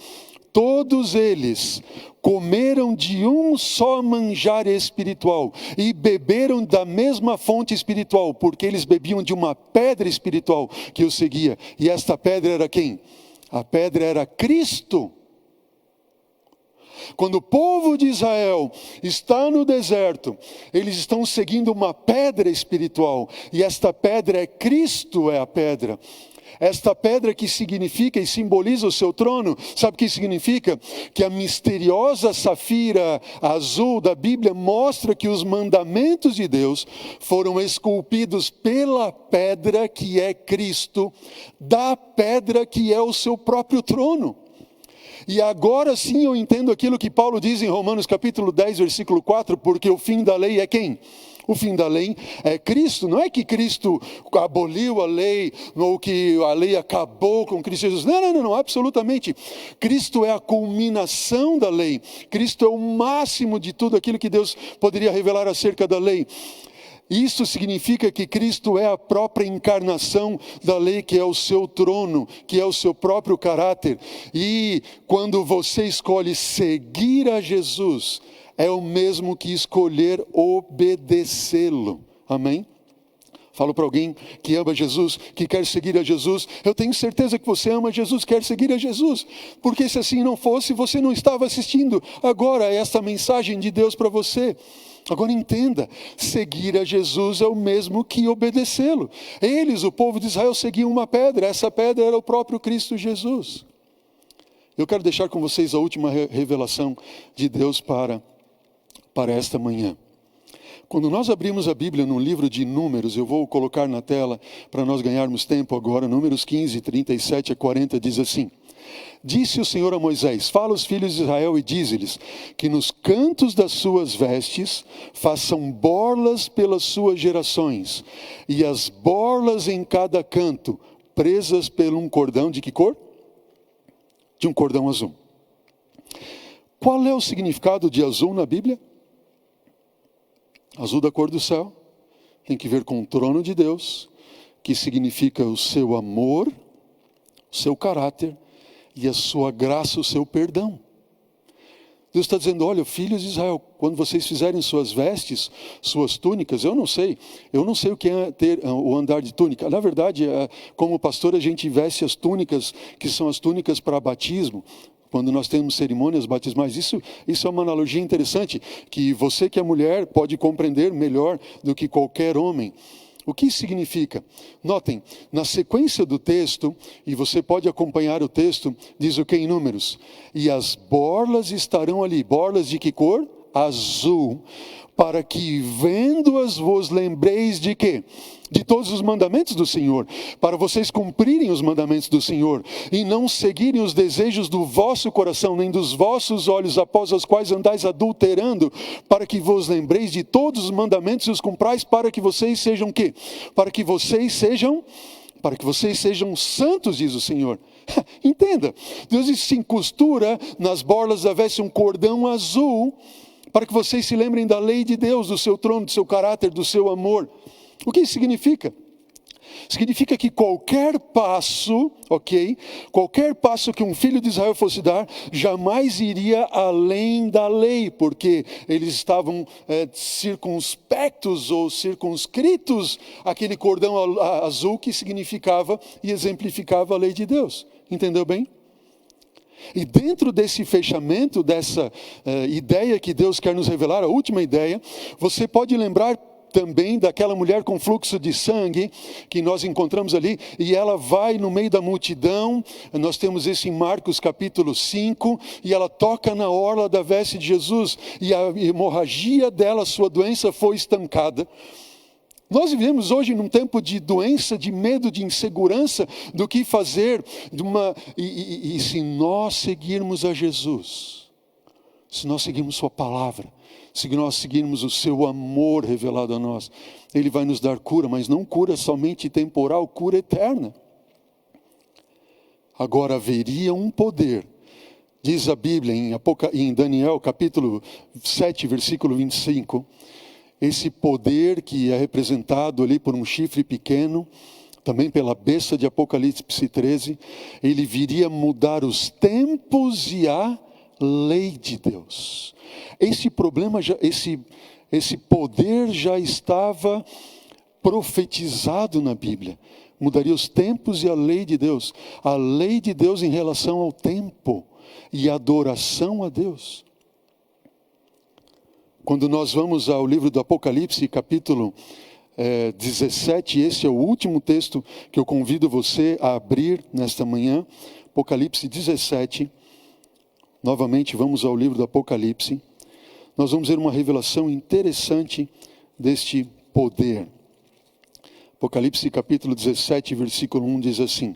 Todos eles comeram de um só manjar espiritual e beberam da mesma fonte espiritual, porque eles bebiam de uma pedra espiritual que os seguia. E esta pedra era quem? A pedra era Cristo. Quando o povo de Israel está no deserto, eles estão seguindo uma pedra espiritual, e esta pedra é Cristo, é a pedra. Esta pedra que significa e simboliza o seu trono, sabe o que significa? Que a misteriosa safira azul da Bíblia mostra que os mandamentos de Deus foram esculpidos pela pedra que é Cristo, da pedra que é o seu próprio trono. E agora sim eu entendo aquilo que Paulo diz em Romanos capítulo 10, versículo 4, porque o fim da lei é quem? O fim da lei é Cristo. Não é que Cristo aboliu a lei, ou que a lei acabou com Cristo Jesus. Não, absolutamente. Cristo é a culminação da lei. Cristo é o máximo de tudo aquilo que Deus poderia revelar acerca da lei. Isso significa que Cristo é a própria encarnação da lei, que é o seu trono, que é o seu próprio caráter. E quando você escolhe seguir a Jesus, é o mesmo que escolher obedecê-lo. Amém? Falo para alguém que ama Jesus, que quer seguir a Jesus. Eu tenho certeza que você ama Jesus, quer seguir a Jesus. Porque se assim não fosse, você não estava assistindo agora esta mensagem de Deus para você. Agora entenda, seguir a Jesus é o mesmo que obedecê-lo. Eles, o povo de Israel, seguiam uma pedra. Essa pedra era o próprio Cristo Jesus. Eu quero deixar com vocês a última revelação de Deus para esta manhã. Quando nós abrimos a Bíblia no livro de Números, eu vou colocar na tela para nós ganharmos tempo agora, Números 15, 37 a 40, diz assim: Disse o Senhor a Moisés: fala aos filhos de Israel e dize-lhes que nos cantos das suas vestes façam borlas pelas suas gerações, e as borlas em cada canto, presas por um cordão de que cor? De um cordão azul. Qual é o significado de azul na Bíblia? Azul da cor do céu, tem que ver com o trono de Deus, que significa o seu amor, o seu caráter e a sua graça, o seu perdão. Deus está dizendo: olha, filhos de Israel, quando vocês fizerem suas vestes, suas túnicas, eu não sei o que é ter o andar de túnica. Na verdade, como pastor, a gente veste as túnicas, que são as túnicas para batismo, quando nós temos cerimônias batismais. Isso é uma analogia interessante, que você que é mulher pode compreender melhor do que qualquer homem. O que isso significa? Notem, na sequência do texto, e você pode acompanhar o texto, diz o que em Números? E as borlas estarão ali. Borlas de que cor? Azul. Para que vendo-as vos lembreis de quê? De todos os mandamentos do Senhor, para vocês cumprirem os mandamentos do Senhor, e não seguirem os desejos do vosso coração, nem dos vossos olhos, após os quais andais adulterando, para que vos lembreis de todos os mandamentos e os cumprais, para que vocês sejam o quê? Para que vocês sejam santos, diz o Senhor. Entenda, Deus diz assim: costura nas borlas da veste um cordão azul, para que vocês se lembrem da lei de Deus, do seu trono, do seu caráter, do seu amor. O que isso significa? Significa que qualquer passo, qualquer passo que um filho de Israel fosse dar, jamais iria além da lei, porque eles estavam circunspectos ou circunscritos àquele cordão azul que significava e exemplificava a lei de Deus. Entendeu bem? E dentro desse fechamento, dessa ideia que Deus quer nos revelar, a última ideia, você pode lembrar também daquela mulher com fluxo de sangue que nós encontramos ali, e ela vai no meio da multidão. Nós temos isso em Marcos capítulo 5, e ela toca na orla da veste de Jesus, e a hemorragia dela, sua doença foi estancada. Nós vivemos hoje num tempo de doença, de medo, de insegurança, do que fazer, e se nós seguirmos a Jesus, Se nós seguirmos sua palavra, se nós seguirmos o seu amor revelado a nós, Ele vai nos dar cura, mas não cura somente temporal, cura eterna. Agora haveria um poder, diz a Bíblia em Daniel capítulo 7, versículo 25, esse poder que é representado ali por um chifre pequeno, também pela besta de Apocalipse 13, ele viria mudar os tempos e a lei de Deus. Esse problema, esse poder já estava profetizado na Bíblia. Mudaria os tempos e a lei de Deus. A lei de Deus em relação ao tempo e a adoração a Deus. Quando nós vamos ao livro do Apocalipse, capítulo 17, esse é o último texto que eu convido você a abrir nesta manhã. Apocalipse 17. Novamente vamos ao livro do Apocalipse. Nós vamos ver uma revelação interessante deste poder. Apocalipse capítulo 17, versículo 1 diz assim: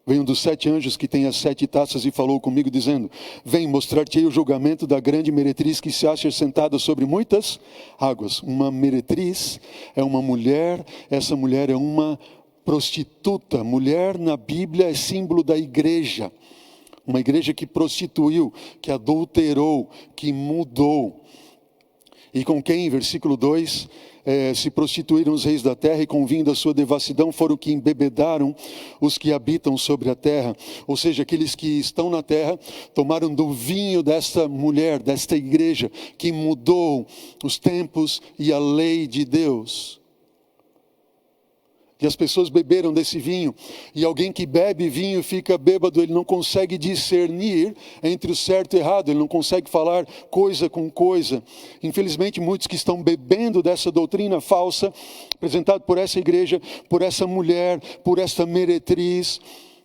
Veio um dos 7 anjos que tem as 7 taças e falou comigo dizendo: Vem, mostrar-te-ei o julgamento da grande meretriz que se acha sentada sobre muitas águas. Uma meretriz é uma mulher, essa mulher é uma prostituta. Mulher na Bíblia é símbolo da igreja. Uma igreja que prostituiu, que adulterou, que mudou. E com quem, versículo 2, se prostituíram os reis da terra e com o vinho da sua devassidão foram que embebedaram os que habitam sobre a terra. Ou seja, aqueles que estão na terra tomaram do vinho desta mulher, desta igreja, que mudou os tempos e a lei de Deus. E as pessoas beberam desse vinho, e alguém que bebe vinho fica bêbado, ele não consegue discernir entre o certo e o errado, ele não consegue falar coisa com coisa. Infelizmente, muitos que estão bebendo dessa doutrina falsa, apresentada por essa igreja, por essa mulher, por esta meretriz,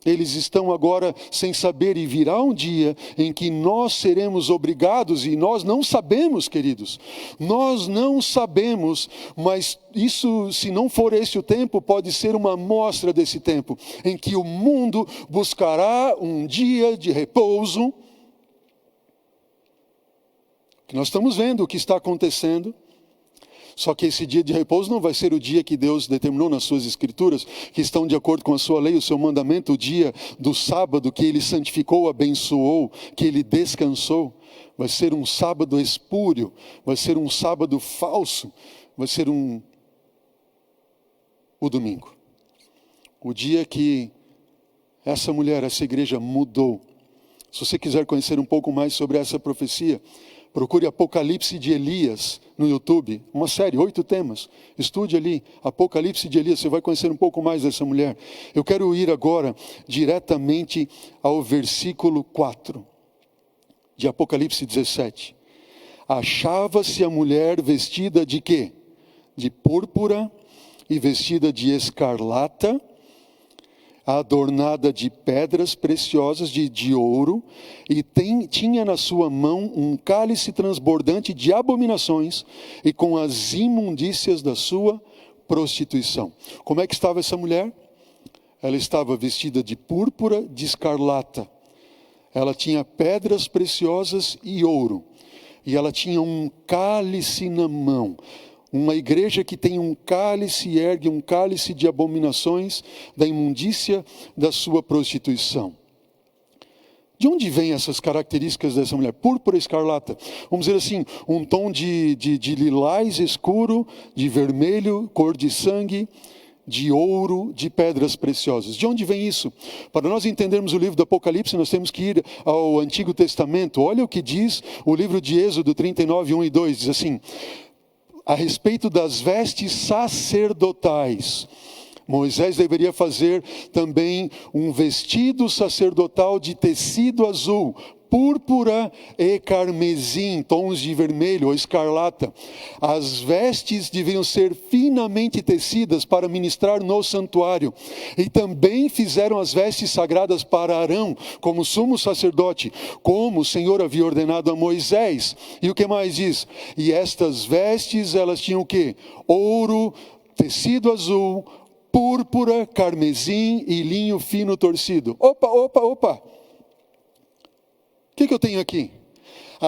eles estão agora sem saber, e virá um dia em que nós seremos obrigados, e nós não sabemos, queridos, nós não sabemos, mas isso, se não for esse o tempo, pode ser uma amostra desse tempo, em que o mundo buscará um dia de repouso, que nós estamos vendo o que está acontecendo. Só que esse dia de repouso não vai ser o dia que Deus determinou nas suas escrituras, que estão de acordo com a sua lei, o seu mandamento, o dia do sábado que Ele santificou, abençoou, que Ele descansou. Vai ser um sábado espúrio, vai ser um sábado falso, vai ser o domingo. O dia que essa mulher, essa igreja mudou. Se você quiser conhecer um pouco mais sobre essa profecia, procure Apocalipse de Elias no YouTube, uma série, 8 temas. Estude ali, Apocalipse de Elias, você vai conhecer um pouco mais dessa mulher. Eu quero ir agora diretamente ao versículo 4 de Apocalipse 17. Achava-se a mulher vestida de quê? De púrpura e vestida de escarlata, adornada de pedras preciosas de ouro, e tinha na sua mão um cálice transbordante de abominações e com as imundícias da sua prostituição. Como é que estava essa mulher? Ela estava vestida de púrpura, de escarlata. Ela tinha pedras preciosas e ouro. E ela tinha um cálice na mão. Uma igreja que tem um cálice, ergue um cálice de abominações, da imundícia da sua prostituição. De onde vêm essas características dessa mulher? Púrpura escarlata. Vamos dizer assim, um tom de lilás escuro, de vermelho, cor de sangue, de ouro, de pedras preciosas. De onde vem isso? Para nós entendermos o livro do Apocalipse, nós temos que ir ao Antigo Testamento. Olha o que diz o livro de Êxodo 39, 1 e 2. Diz assim: a respeito das vestes sacerdotais, Moisés deveria fazer também um vestido sacerdotal de tecido azul, púrpura e carmesim, tons de vermelho ou escarlata. As vestes deviam ser finamente tecidas para ministrar no santuário. E também fizeram as vestes sagradas para Arão, como sumo sacerdote, como o Senhor havia ordenado a Moisés. E o que mais diz? E estas vestes, elas tinham o quê? Ouro, tecido azul, púrpura, carmesim e linho fino torcido. Opa! O que eu tenho aqui?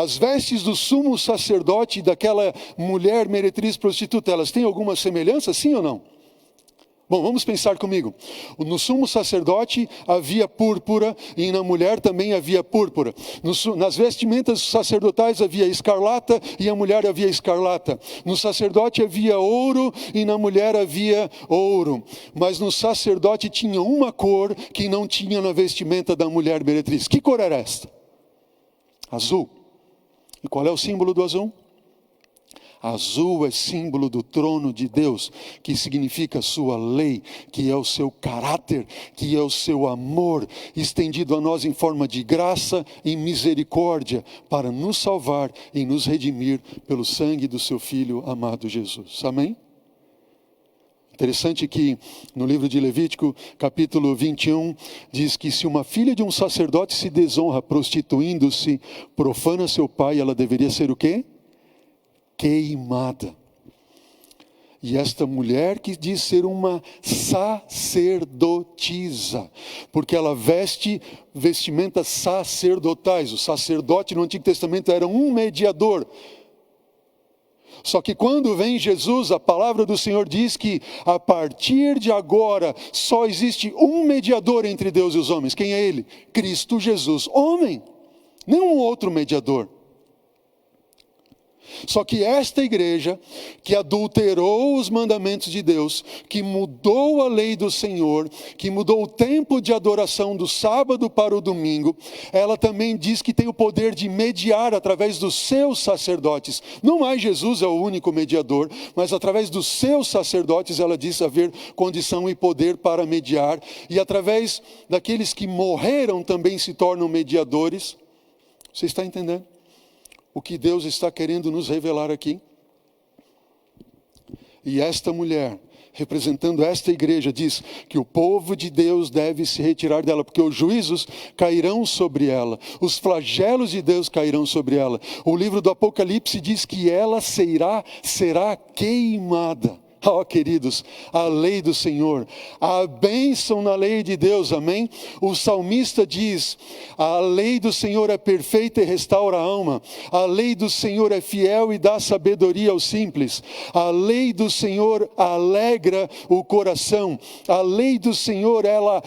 As vestes do sumo sacerdote e daquela mulher meretriz prostituta, elas têm alguma semelhança, sim ou não? Bom, vamos pensar comigo. No sumo sacerdote havia púrpura e na mulher também havia púrpura. Nas vestimentas sacerdotais havia escarlata e a mulher havia escarlata. No sacerdote havia ouro e na mulher havia ouro. Mas no sacerdote tinha uma cor que não tinha na vestimenta da mulher meretriz. Que cor era esta? Azul. E qual é o símbolo do azul? Azul é símbolo do trono de Deus, que significa a sua lei, que é o seu caráter, que é o seu amor, estendido a nós em forma de graça e misericórdia, para nos salvar e nos redimir pelo sangue do seu Filho amado Jesus. Amém? Interessante que no livro de Levítico, capítulo 21, diz que se uma filha de um sacerdote se desonra prostituindo-se, profana seu pai, ela deveria ser o quê? Queimada. E esta mulher que diz ser uma sacerdotisa, porque ela veste vestimentas sacerdotais. O sacerdote no Antigo Testamento era um mediador. Só que quando vem Jesus, a palavra do Senhor diz que a partir de agora só existe um mediador entre Deus e os homens. Quem é ele? Cristo Jesus, homem, não um outro mediador. Só que esta igreja, que adulterou os mandamentos de Deus, que mudou a lei do Senhor, que mudou o tempo de adoração do sábado para o domingo, ela também diz que tem o poder de mediar através dos seus sacerdotes. Não mais Jesus é o único mediador, mas através dos seus sacerdotes ela diz haver condição e poder para mediar. E através daqueles que morreram também se tornam mediadores. Você está entendendo o que Deus está querendo nos revelar aqui? E esta mulher, representando esta igreja, diz que o povo de Deus deve se retirar dela, porque os juízos cairão sobre ela, os flagelos de Deus cairão sobre ela. O livro do Apocalipse diz que ela será queimada. Oh, queridos, a lei do Senhor, a bênção na lei de Deus, amém? O salmista diz, a lei do Senhor é perfeita e restaura a alma, a lei do Senhor é fiel e dá sabedoria aos simples, a lei do Senhor alegra o coração, a lei do Senhor, ela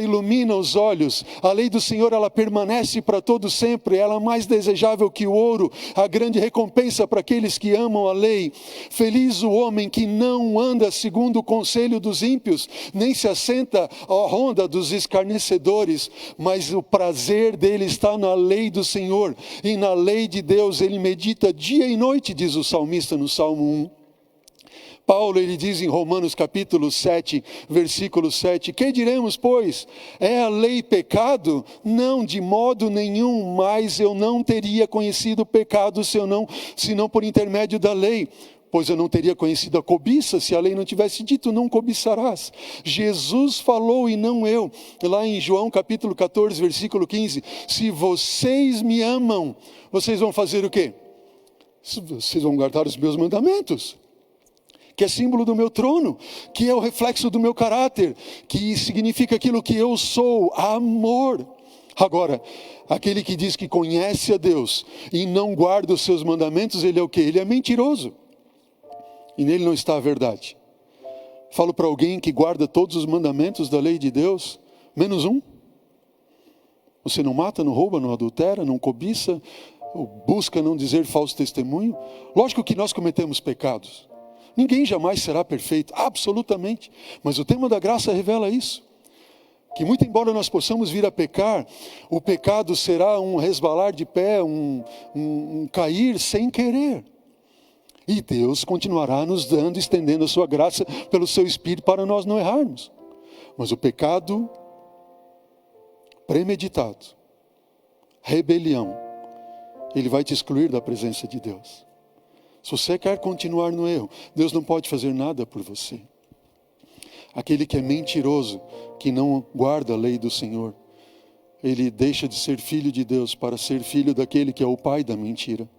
ilumina os olhos, a lei do Senhor, ela permanece para todo sempre, ela é mais desejável que o ouro, a grande recompensa para aqueles que amam a lei. Feliz o homem que não anda segundo o conselho dos ímpios, nem se assenta à ronda dos escarnecedores, mas o prazer dele está na lei do Senhor, e na lei de Deus ele medita dia e noite, diz o salmista no Salmo 1. Paulo, ele diz em Romanos capítulo 7, versículo 7, que diremos, pois? É a lei pecado? Não, de modo nenhum, mas eu não teria conhecido o pecado senão por intermédio da lei. Pois eu não teria conhecido a cobiça se a lei não tivesse dito, não cobiçarás. Jesus falou e não eu. Lá em João capítulo 14, versículo 15. Se vocês me amam, vocês vão fazer o quê? Vocês vão guardar os meus mandamentos. Que é símbolo do meu trono, que é o reflexo do meu caráter, que significa aquilo que eu sou, amor. Agora, aquele que diz que conhece a Deus e não guarda os seus mandamentos, ele é o quê? Ele é mentiroso. E nele não está a verdade. Falo para alguém que guarda todos os mandamentos da lei de Deus, menos um. Você não mata, não rouba, não adultera, não cobiça, busca não dizer falso testemunho. Lógico que nós cometemos pecados. Ninguém jamais será perfeito, absolutamente. Mas o tema da graça revela isso. Que muito embora nós possamos vir a pecar, o pecado será um resvalar de pé, um cair sem querer. E Deus continuará nos dando, estendendo a sua graça pelo seu Espírito para nós não errarmos. Mas o pecado premeditado, rebelião, ele vai te excluir da presença de Deus. Se você quer continuar no erro, Deus não pode fazer nada por você. Aquele que é mentiroso, que não guarda a lei do Senhor, ele deixa de ser filho de Deus para ser filho daquele que é o pai da mentira.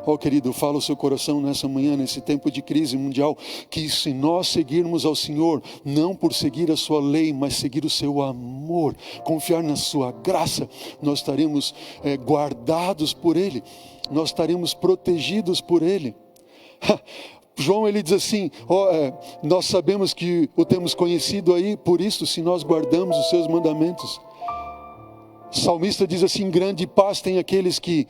Oh querido, fala o seu coração nessa manhã, nesse tempo de crise mundial, que se nós seguirmos ao Senhor, não por seguir a sua lei, mas seguir o seu amor, confiar na sua graça, nós estaremos guardados por Ele, nós estaremos protegidos por Ele. João, ele diz assim, nós sabemos que o temos conhecido aí, por isso, se nós guardamos os seus mandamentos. O salmista diz assim, grande paz tem aqueles que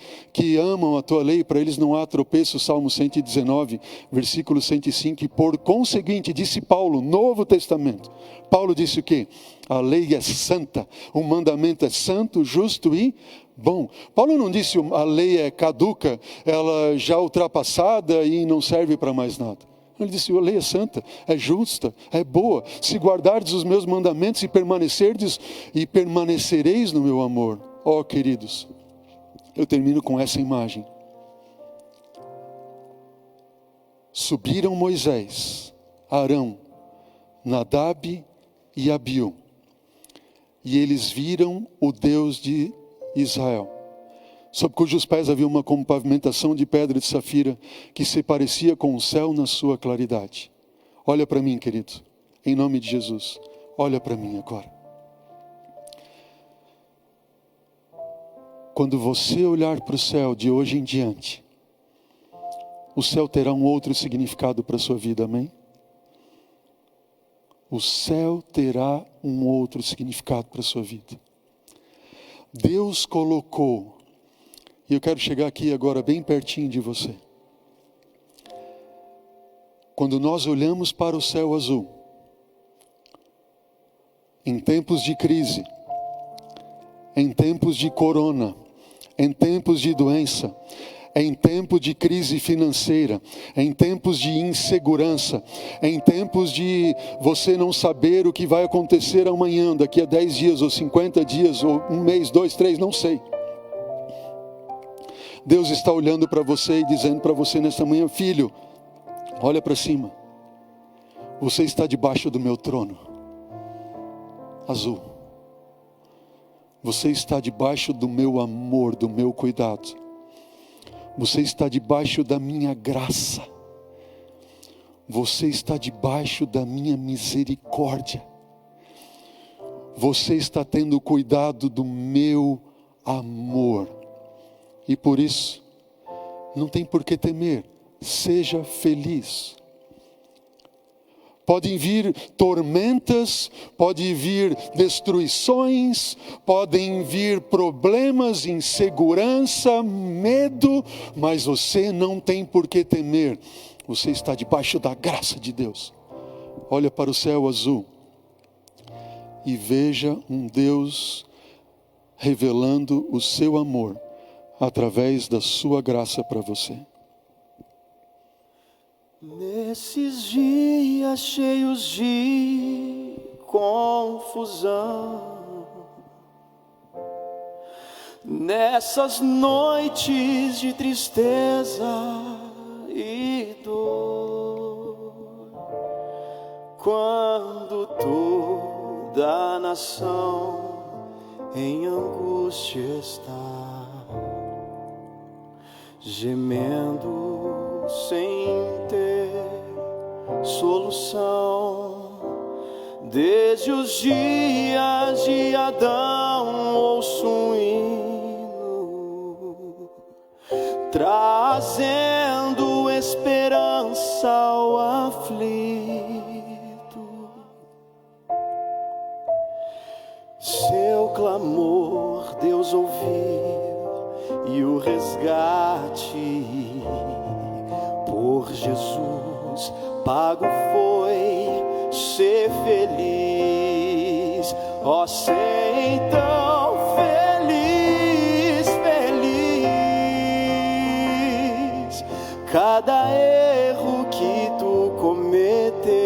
amam a tua lei, para eles não há tropeço, Salmo 119, versículo 105, e por conseguinte, disse Paulo, Novo Testamento, Paulo disse o quê? A lei é santa, o mandamento é santo, justo e bom. Paulo não disse a lei é caduca, ela já ultrapassada e não serve para mais nada. Ele disse, a lei é santa, é justa, é boa. Se guardardes os meus mandamentos e permanecerdes e permanecereis no meu amor. Oh, queridos, eu termino com essa imagem. Subiram Moisés, Arão, Nadab e Abiú. E eles viram o Deus de Israel, sob cujos pés havia uma compavimentação de pedra de safira, que se parecia com o céu na sua claridade. Olha para mim, querido, em nome de Jesus, olha para mim agora. Quando você olhar para o céu de hoje em diante, o céu terá um outro significado para a sua vida, amém? O céu terá um outro significado para a sua vida. Deus colocou, e eu quero chegar aqui agora bem pertinho de você. Quando nós olhamos para o céu azul, em tempos de crise, em tempos de corona, em tempos de doença, em tempo de crise financeira, em tempos de insegurança, em tempos de você não saber o que vai acontecer amanhã, daqui a 10 dias, ou 50 dias, ou um mês, 2, 3, não sei. Deus está olhando para você e dizendo para você nesta manhã, filho, olha para cima, você está debaixo do meu trono, azul. Você está debaixo do meu amor, do meu cuidado. Você está debaixo da minha graça. Você está debaixo da minha misericórdia. Você está tendo cuidado do meu amor. E por isso, não tem por que temer. Seja feliz. Podem vir tormentas, podem vir destruições, podem vir problemas, insegurança, medo, mas você não tem por que temer. Você está debaixo da graça de Deus. Olha para o céu azul e veja um Deus revelando o seu amor através da sua graça para você. Nesses dias cheios de confusão, nessas noites de tristeza e dor, quando toda a nação em angústia está, gemendo sem ter solução, desde os dias de Adão ouço um hino, trazendo esperança ao aflito. Seu clamor Deus ouviu e o resgate por Jesus pago foi, ser feliz, ó, ser então feliz, feliz. Cada erro que tu cometeste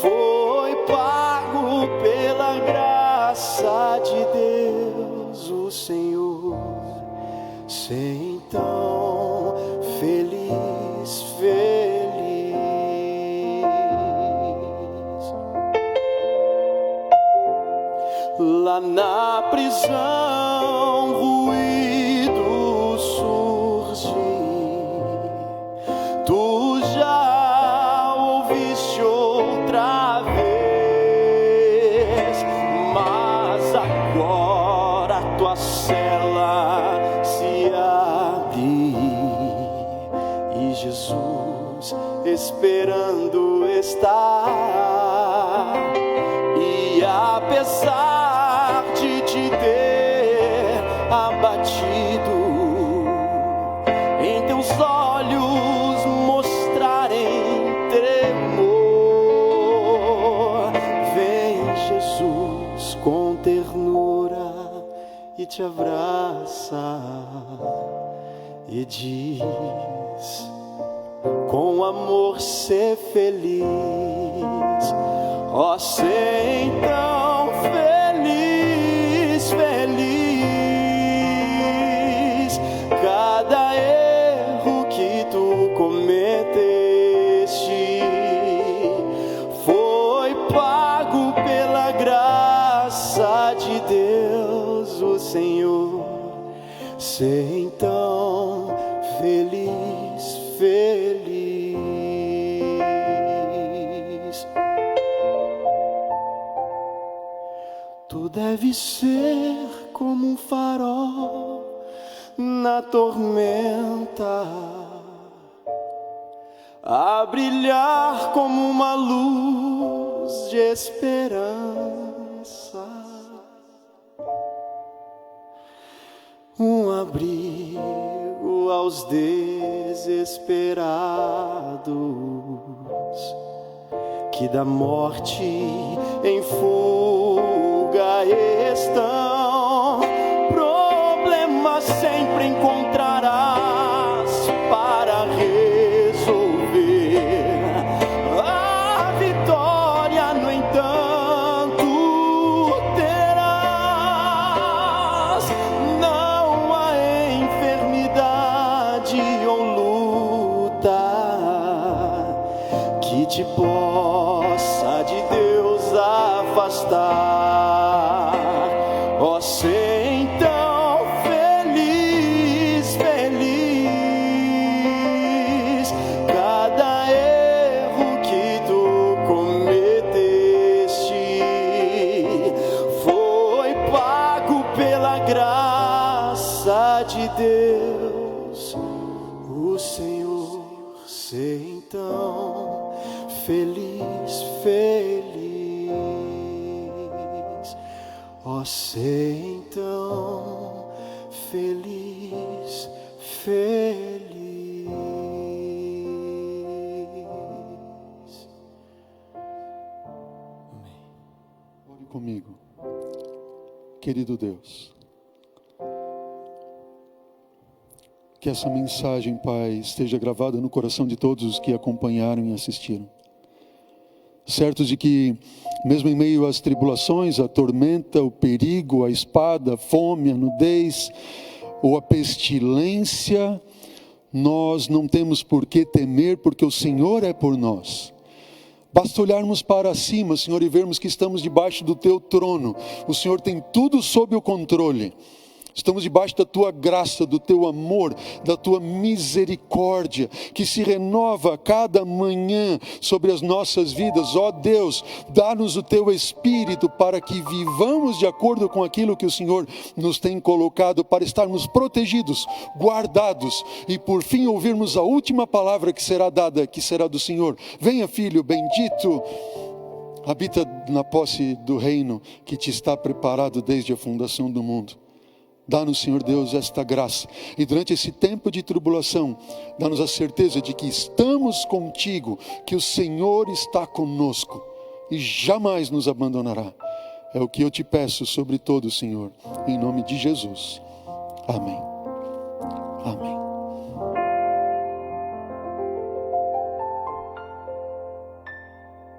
foi pago pela graça de Deus, o Senhor. Ser então feliz, feliz. Lá na prisão, ruídos esperando estar. E apesar de te ter abatido, em teus olhos mostrarem tremor, vem Jesus com ternura e te abraça e diz: com amor ser feliz. Ó, ser então feliz, feliz. Cada erro que tu cometeste foi pago pela graça de Deus, o Senhor. Ser então feliz, feliz. Tu deves ser como um farol na tormenta, a brilhar como uma luz de esperança, um abrigo aos desesperados, que da morte em fuga estão. Problemas sempre encontrarás para resolver. A vitória, no entanto, terás. Não há enfermidade ou luta que te possa de Deus afastar. Ó, ser então feliz, feliz. Cada erro que tu cometeste foi pago pela graça de Deus, o Senhor. Ser então feliz, feliz. Ó, ser então feliz, feliz. Amém. Ore comigo. Querido Deus, que essa mensagem, Pai, esteja gravada no coração de todos os que acompanharam e assistiram. Certos de que, mesmo em meio às tribulações, a tormenta, o perigo, a espada, a fome, a nudez ou a pestilência, nós não temos por que temer, porque o Senhor é por nós. Basta olharmos para cima, Senhor, e vermos que estamos debaixo do Teu trono. O Senhor tem tudo sob o controle. Estamos debaixo da Tua graça, do Teu amor, da Tua misericórdia, que se renova a cada manhã sobre as nossas vidas. Ó Deus, dá-nos o Teu Espírito para que vivamos de acordo com aquilo que o Senhor nos tem colocado, para estarmos protegidos, guardados e por fim ouvirmos a última palavra que será dada, que será do Senhor. Venha, Filho bendito, habita na posse do reino que te está preparado desde a fundação do mundo. Dá-nos, Senhor Deus, esta graça. E durante esse tempo de tribulação, dá-nos a certeza de que estamos contigo, que o Senhor está conosco e jamais nos abandonará. É o que eu te peço sobre todo, Senhor, em nome de Jesus. Amém.